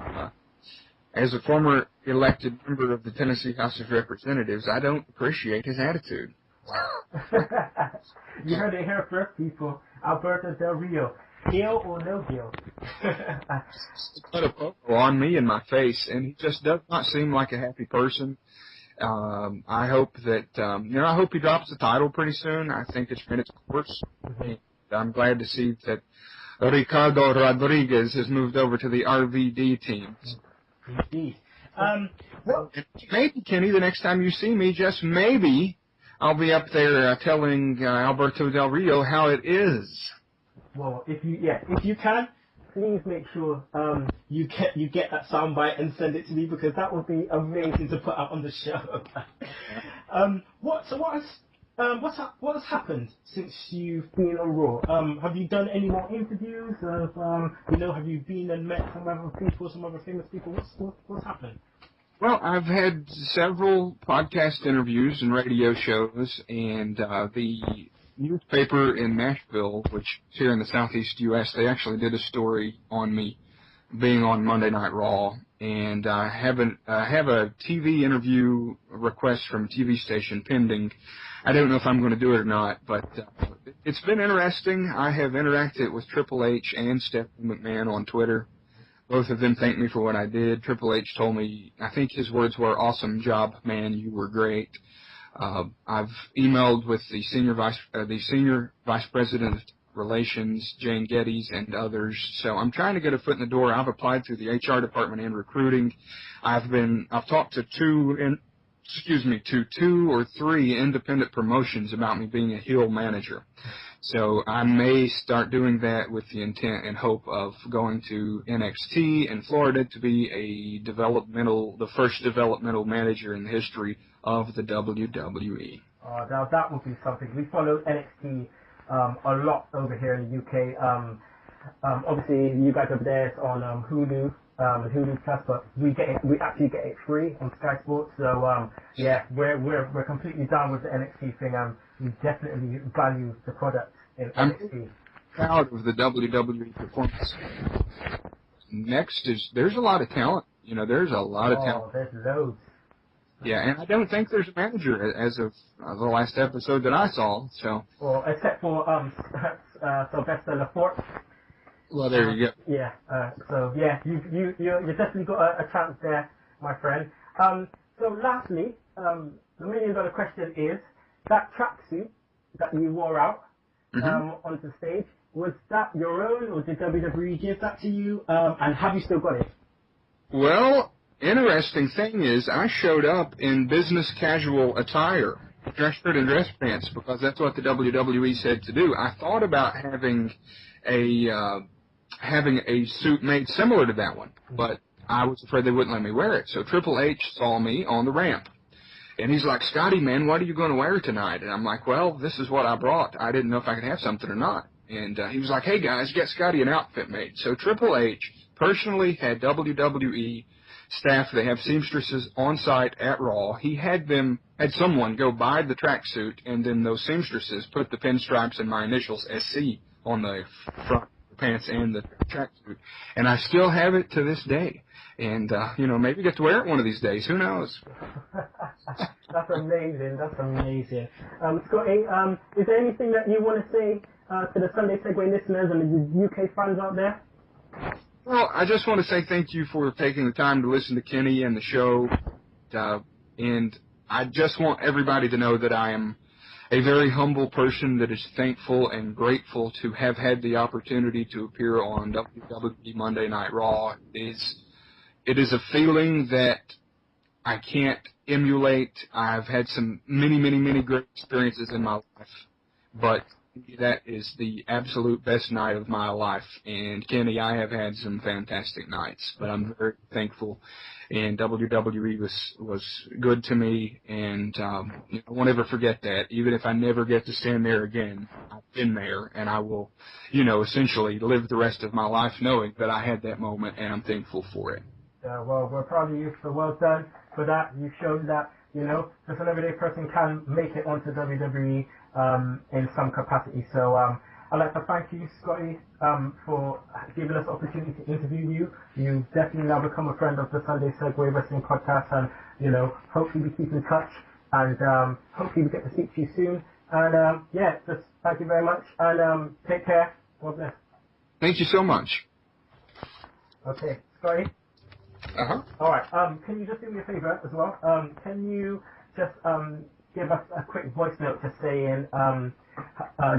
as a former elected member of the Tennessee House of Representatives, I don't appreciate his attitude. You heard it here first, people. Alberto Del Rio. Heel or no heel? He put a photo on me in my face, and he just does not seem like a happy person. I hope that, I hope he drops the title pretty soon. I think it's been its course. Mm-hmm. I'm glad to see that Ricardo Rodriguez has moved over to the RVD team. Indeed. Maybe, Kenny, the next time you see me, just maybe, I'll be up there telling Alberto Del Rio how it is. Well, if you can, please make sure you get that soundbite and send it to me, because that would be amazing to put out on the show. What has happened since you've been on Raw? Have you done any more interviews? Have you been and met some other people, some other famous people? What's happened? Well, I've had several podcast interviews and radio shows, and the newspaper in Nashville, which is here in the southeast U.S., they actually did a story on me being on Monday Night Raw, and I have a TV interview request from a TV station pending. I don't know if I'm going to do it or not, but it's been interesting. I have interacted with Triple H and Steph McMahon on Twitter. Both of them thanked me for what I did. Triple H told me, I think his words were, "Awesome job, man, you were great." I've emailed with the senior vice president of relations, Jane Geddes, and others. So I'm trying to get a foot in the door. I've applied through the HR department and recruiting. I've talked to two or three independent promotions about me being a heel manager. So I may start doing that with the intent and hope of going to NXT in Florida to be the first developmental manager in the history of the WWE. Now that would be something. We follow NXT a lot over here in the UK. Obviously, you guys over there is on Hulu, Hulu Plus, but we actually get it free on Sky Sports. So yeah, we're completely down with the NXT thing, and we definitely value the product in NXT. Proud of the WWE performance. Next is there's a lot of talent. You know, there's a lot of talent. There's loads. Yeah, and I don't think there's a manager as of the last episode that I saw. So. Well, except for Sylvester Laforte. Well, there you go. Yeah. So yeah, you definitely got a chance there, my friend. So lastly, the $1 million question is that tracksuit that you wore out onto stage. Was that your own, or did WWE give that to you? And have you still got it? Well, interesting thing is, I showed up in business casual attire, dress shirt and dress pants, because that's what the WWE said to do. I thought about having a suit made similar to that one, but I was afraid they wouldn't let me wear it. So Triple H saw me on the ramp, and he's like, "Scotty, man, what are you going to wear tonight?" And I'm like, "Well, this is what I brought. I didn't know if I could have something or not." And he was like, "Hey, guys, get Scotty an outfit made." So Triple H personally had WWE staff. They have seamstresses on site at Raw. He had someone go buy the tracksuit, and then those seamstresses put the pinstripes and my initials SC on the front of the pants and the tracksuit. And I still have it to this day. And, maybe get to wear it one of these days. Who knows? That's amazing. That's amazing. Scotty, is there anything that you want to say to the Sunday Segue listeners and the UK fans out there? Well, I just want to say thank you for taking the time to listen to Kenny and the show. And I just want everybody to know that I am a very humble person that is thankful and grateful to have had the opportunity to appear on WWE Monday Night Raw. It is a feeling that I can't emulate. I've had some many great experiences in my life, but that is the absolute best night of my life. And Kenny, I have had some fantastic nights, but I'm very thankful. And WWE was good to me, and I won't ever forget that. Even if I never get to stand there again, I've been there, and I will, essentially live the rest of my life knowing that I had that moment, and I'm thankful for it. Well, we're proud of you, so well done for that. You showed that, just an everyday person can make it onto WWE in some capacity. So I'd like to thank you, Scotty, for giving us the opportunity to interview you. You've definitely now become a friend of the Sunday Segue Wrestling Podcast, and, hopefully we keep in touch, and hopefully we get to speak to you soon. And, just thank you very much, and take care. God bless. Thank you so much. Okay, Scotty? Uh-huh. All right. Can you just do me a favor as well? Can you just give us a quick voice note just saying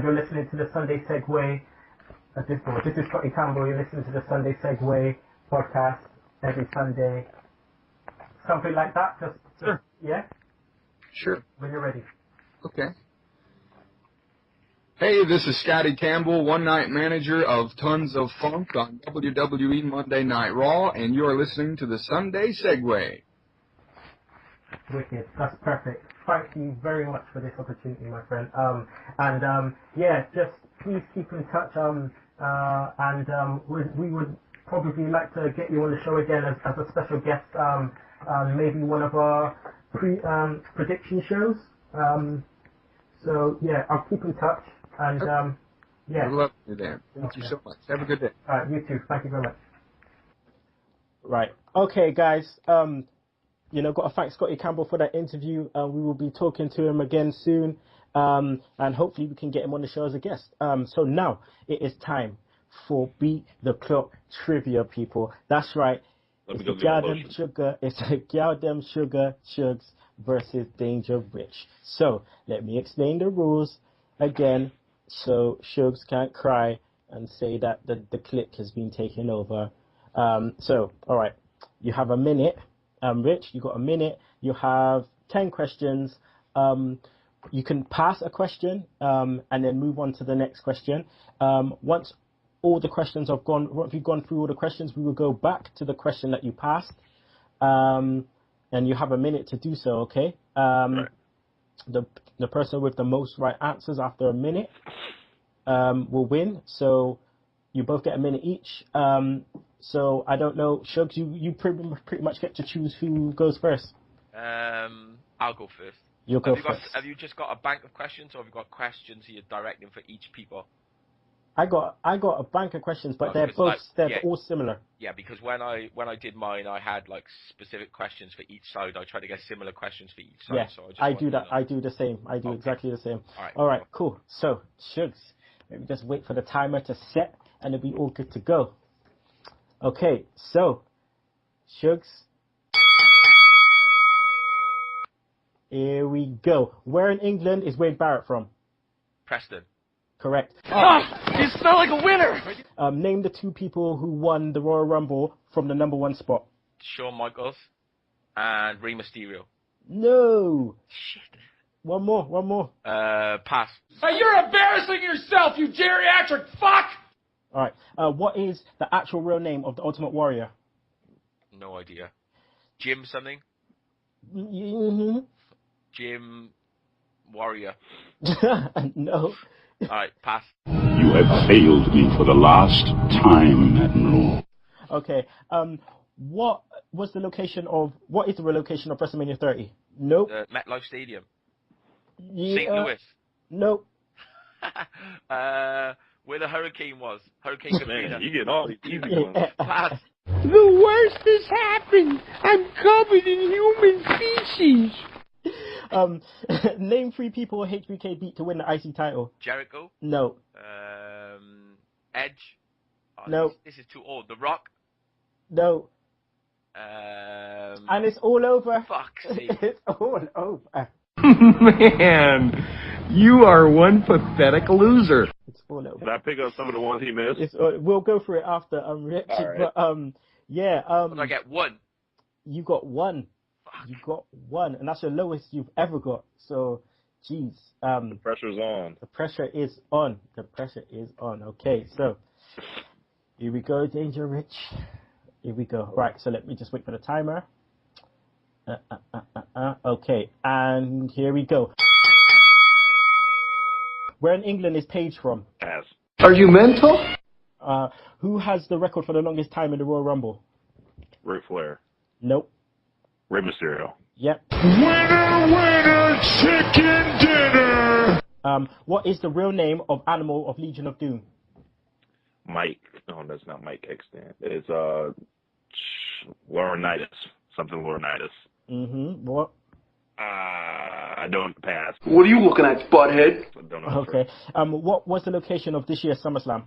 you're listening to the Sunday Segue. This is Scotty Campbell. You're listening to the Sunday Segue podcast every Sunday. Something like that. Just sure. Yeah. Sure. When you're ready. Okay. Hey, this is Scottie Campbell, one-night manager of Tons of Funk on WWE Monday Night Raw, and you are listening to the Sunday Segue. Wicked. That's perfect. Thank you very much for this opportunity, my friend. Just please keep in touch. We would probably like to get you on the show again as a special guest. Maybe one of our prediction shows. I'll keep in touch. And, I'd love to do that. Thank you so much. Have a good day. All right, you too. Thank you very much. Right. Okay, guys. Got to thank Scotty Campbell for that interview. We will be talking to him again soon. And hopefully we can get him on the show as a guest. So now it is time for Beat the Clock Trivia, people. That's right. It's a Galdem Sugar Shugs versus Danger Rich. So let me explain the rules again, so Shugs can't cry and say that the click has been taken over. All right, you have a minute. Rich, you got a minute. You have 10 questions. You can pass a question and then move on to the next question. Once all the questions have gone, once you've gone through all the questions, we will go back to the question that you passed. And you have a minute to do so, okay? Right. The person with the most right answers after a minute will win. So You both get a minute each. So I don't know, Shugs, you pretty much get to choose who goes first. I'll go first. You'll go first. Have you just got a bank of questions, or have you got questions you're directing for each people? I got a bank of questions, but they're all similar. Yeah, because when I did mine, I had like specific questions for each side. I tried to get similar questions for each side. Yeah, so I do that. I do the same. I do exactly the same. All right, cool. So, Shugs, let me just wait for the timer to set, and it'll be all good to go. Okay, so, Shugs, here we go. Where in England is Wade Barrett from? Preston. Correct. You smell like a winner! Name the 2 people who won the Royal Rumble from the #1 spot. Shawn Michaels and Rey Mysterio. No. Shit. One more. Pass. You're embarrassing yourself, you geriatric fuck! All right. What is the actual real name of the Ultimate Warrior? No idea. Jim something? Mm-hmm. Jim Warrior. No. Alright, pass. You have failed me for the last time, Admiral. Okay. What is the location of WrestleMania 30? Nope. MetLife Stadium. Yeah. St. Louis. Nope. Where the hurricane was. Hurricane Katrina. Man, you get all these easy ones. Pass. The worst has happened! I'm covered in human feces! Name 3 people HBK beat to win the IC title. Jericho. No. Edge. Oh, No. This is too old. The Rock. No. And it's all over. Fuck's sake. It's all over. Man, you are one pathetic loser. It's all over. Did I pick up some of the ones he missed? We'll go through it after, Rich. Right. But yeah. Did I get 1? You got 1. Fuck. You got 1, and that's the lowest you've ever got. So, geez. The pressure's on. The pressure is on. The pressure is on. Okay, so here we go, Danger Rich. Here we go. Right, so let me just wait for the timer. Okay, and here we go. Where in England is Paige from? Pass. Are you mental? Who has the record for the longest time in the Royal Rumble? Ric Flair. Nope. Rey Mysterio. Yep. Winner, chicken dinner! What is the real name of Animal of Legion of Doom? Mike. No, that's not Mike Hexton. It's Laurinaitis. Something Laurinaitis. Mm-hmm. What? I don't pass. What are you looking at, butthead? I don't know. Okay. What was the location of this year's SummerSlam?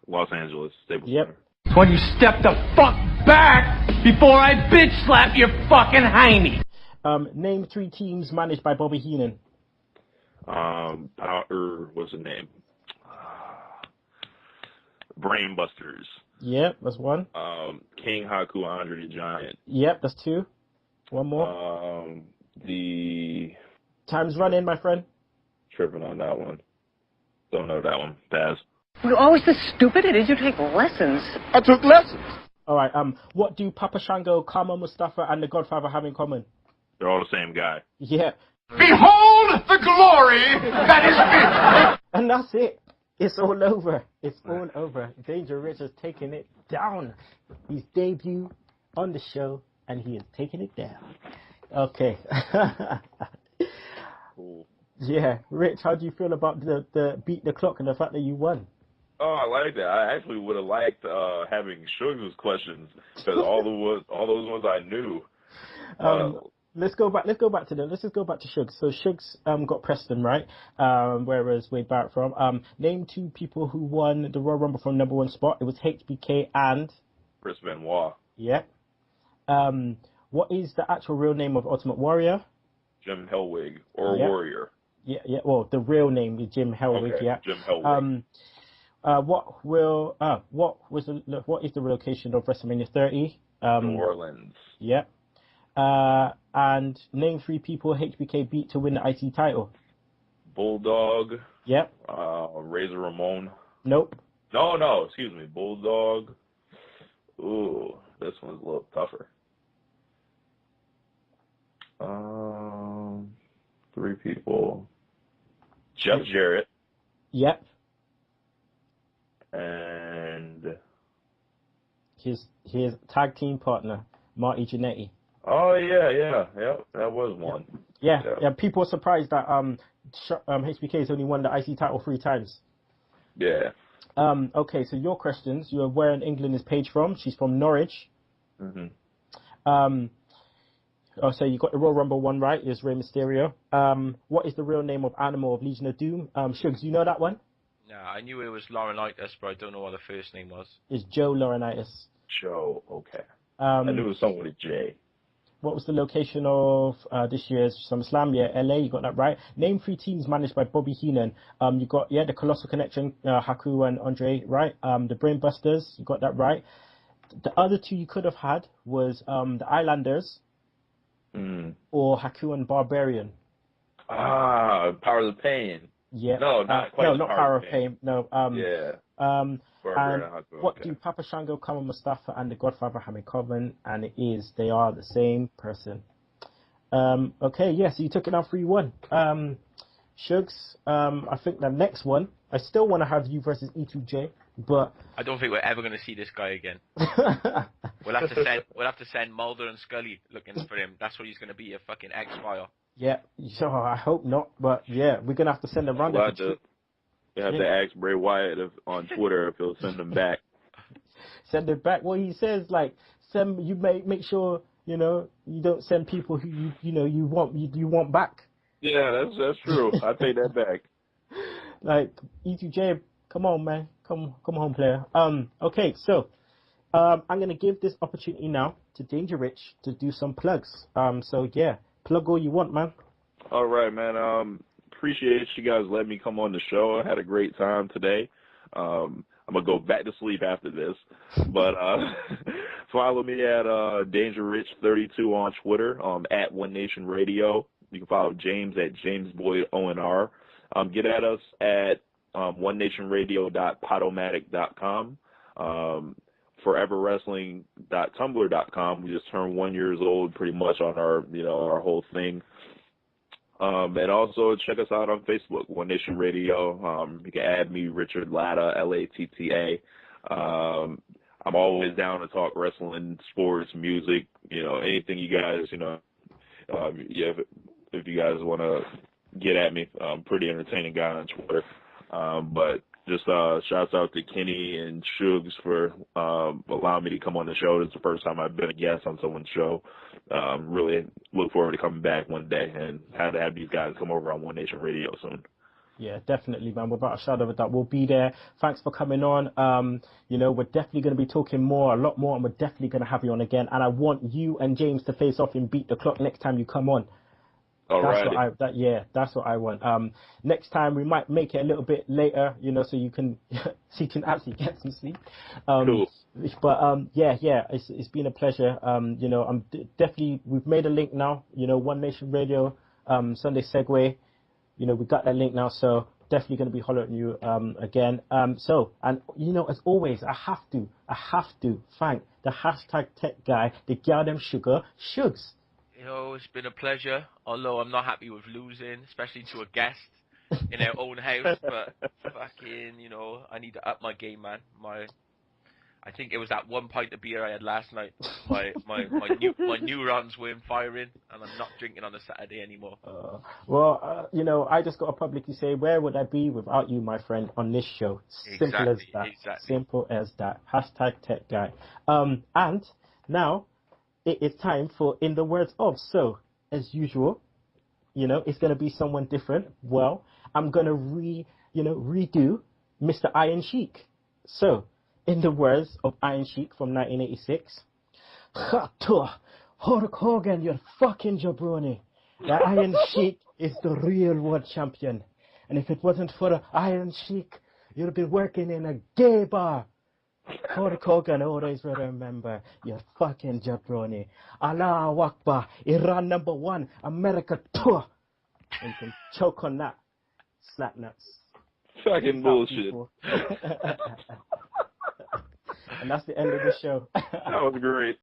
Los Angeles, Staples Yep. Center. When you step the fuck back before I bitch slap your fucking hiney. Name 3 teams managed by Bobby Heenan. What's the name? Brain Busters. Yep, that's 1. King Haku, Andre the Giant. Yep, that's 2. One more. The Time's running, my friend. tripping on that one. Don't know that one. Pass. You're always the stupid it is. You take lessons. I took lessons. All right. What do Papa Shango, Kama Mustafa, and the Godfather have in common? They're all the same guy. Yeah. Behold the glory that is me. And that's it. It's all over. It's all over. Danger Rich has taken it down. He's debuted on the show, and he is taking it down. Okay. Cool. Yeah. Rich, how do you feel about the beat the clock and the fact that you won? Oh, I like that. I actually would have liked having Sugar's questions because all those ones I knew. Let's go back to them. Let's just go back to Shugs. So Shugs got Preston, right? Whereas Wade Barrett from. Name 2 people who won the Royal Rumble from #1 spot. It was HBK and Chris Benoit. Yeah. What is the actual real name of Ultimate Warrior? Jim Hellwig or Yeah. Warrior. Yeah. Well, the real name is Jim Hellwig. Okay, Yeah. Jim Hellwig. What is the location of WrestleMania 30? New Orleans. Yeah. And name 3 people HBK beat to win the IC title. Bulldog. Yep. Razor Ramon. Nope. No, excuse me. Bulldog. Ooh, this one's a little tougher. 3 people. Jeff Jarrett. Yep. And his tag team partner, Marty Jannetty. Oh yeah, that was one. Yeah. People are surprised that HBK has only won the IC title 3 times. Yeah. Okay, so your questions. You're where in England is Paige from? She's from Norwich. Mhm. So you got the Royal Rumble one right. Is Rey Mysterio. What is the real name of Animal of Legion of Doom? Shugs, you know that one? No, I knew it was Laurinaitis, but I don't know what the first name was. It's Joe Laurinaitis. Joe, okay. I knew it was someone with J. What was the location of this year's SummerSlam? Yeah, LA, you got that right. Name 3 teams managed by Bobby Heenan. You got, the Colossal Connection, Haku and Andre, right? The Brainbusters, you got that right. The other 2 you could have had was the Islanders or Haku and Barbarian. Powers of Pain. Yeah. No, not quite. No, not Power of Pain. No. Yeah. And what do Papa Shango, Kama Mustafa, and the Godfather have in common? And they are the same person. Okay, so you took it down 3-1. Shugs, I think the next one, I still want to have you versus E2J, but I don't think we're ever going to see this guy again. We'll have to send Mulder and Scully looking for him. That's what he's going to be, a fucking X-File. Yeah, so I hope not, but yeah, we're going to have to send them around. You have to ask Bray Wyatt on Twitter if he'll send them back. Send it back. Well, he says you make sure you don't send people who you want back. Yeah, that's true. I take that back. Like E2J, come on, man, come home, player. Okay, so I'm gonna give this opportunity now to Danger Rich to do some plugs. So yeah, plug all you want, man. All right, man. Appreciate you guys letting me come on the show. I had a great time today. I'm gonna go back to sleep after this, but follow me at DangerRich32 on Twitter. At One Nation Radio. You can follow James at JamesBoydONR. Get at us at onenationradio.podomatic.com. ForeverWrestling.tumblr.com. We just turned 1 year old pretty much on our whole thing. And also check us out on Facebook, One Nation Radio. You can add me, Richard Latta, Latta. I'm always down to talk wrestling, sports, music, anything you guys, if you guys want to get at me. I'm a pretty entertaining guy on Twitter. But just shouts out to Kenny and Shugs for allowing me to come on the show. This is the first time I've been a guest on someone's show. Really look forward to coming back one day and have these guys come over on One Nation Radio soon. Yeah, definitely, man. Without a shadow of a doubt, we'll be there. Thanks for coming on. We're definitely going to be talking a lot more, and we're definitely going to have you on again. And I want you and James to face off and beat the clock next time you come on. That's what I want. Next time we might make it a little bit later, so you can actually get some sleep. Cool. But it's been a pleasure. We've made a link now. One Nation Radio, Sunday Segue. We got that link now, so definitely going to be hollering at you again. As always, I have to thank the hashtag tech guy, the gal them sugar, Shugs. It's been a pleasure, although I'm not happy with losing, especially to a guest in their own house, but fucking, I need to up my game, man. I think it was that 1 pint of beer I had last night. My neurons weren't firing, and I'm not drinking on a Saturday anymore. I just got to publicly say, where would I be without you, my friend, on this show? Simple as that. Exactly. Simple as that. Hashtag tech guy. And now it is time for In the Words of. So, as usual, it's going to be someone different. Well, I'm going to redo Mr. Iron Sheik. So, in the words of Iron Sheik from 1986, Hulk Hogan, you fucking jabroni. The Iron Sheik is the real world champion. And if it wasn't for the Iron Sheik, you'd have been working in a gay bar. Hulk Hogan, always remember, you fucking jabroni. Allah Akbar, Iran #1, America tour. And you can choke on that. Slap nuts. Fucking bullshit. And that's the end of the show. That was great.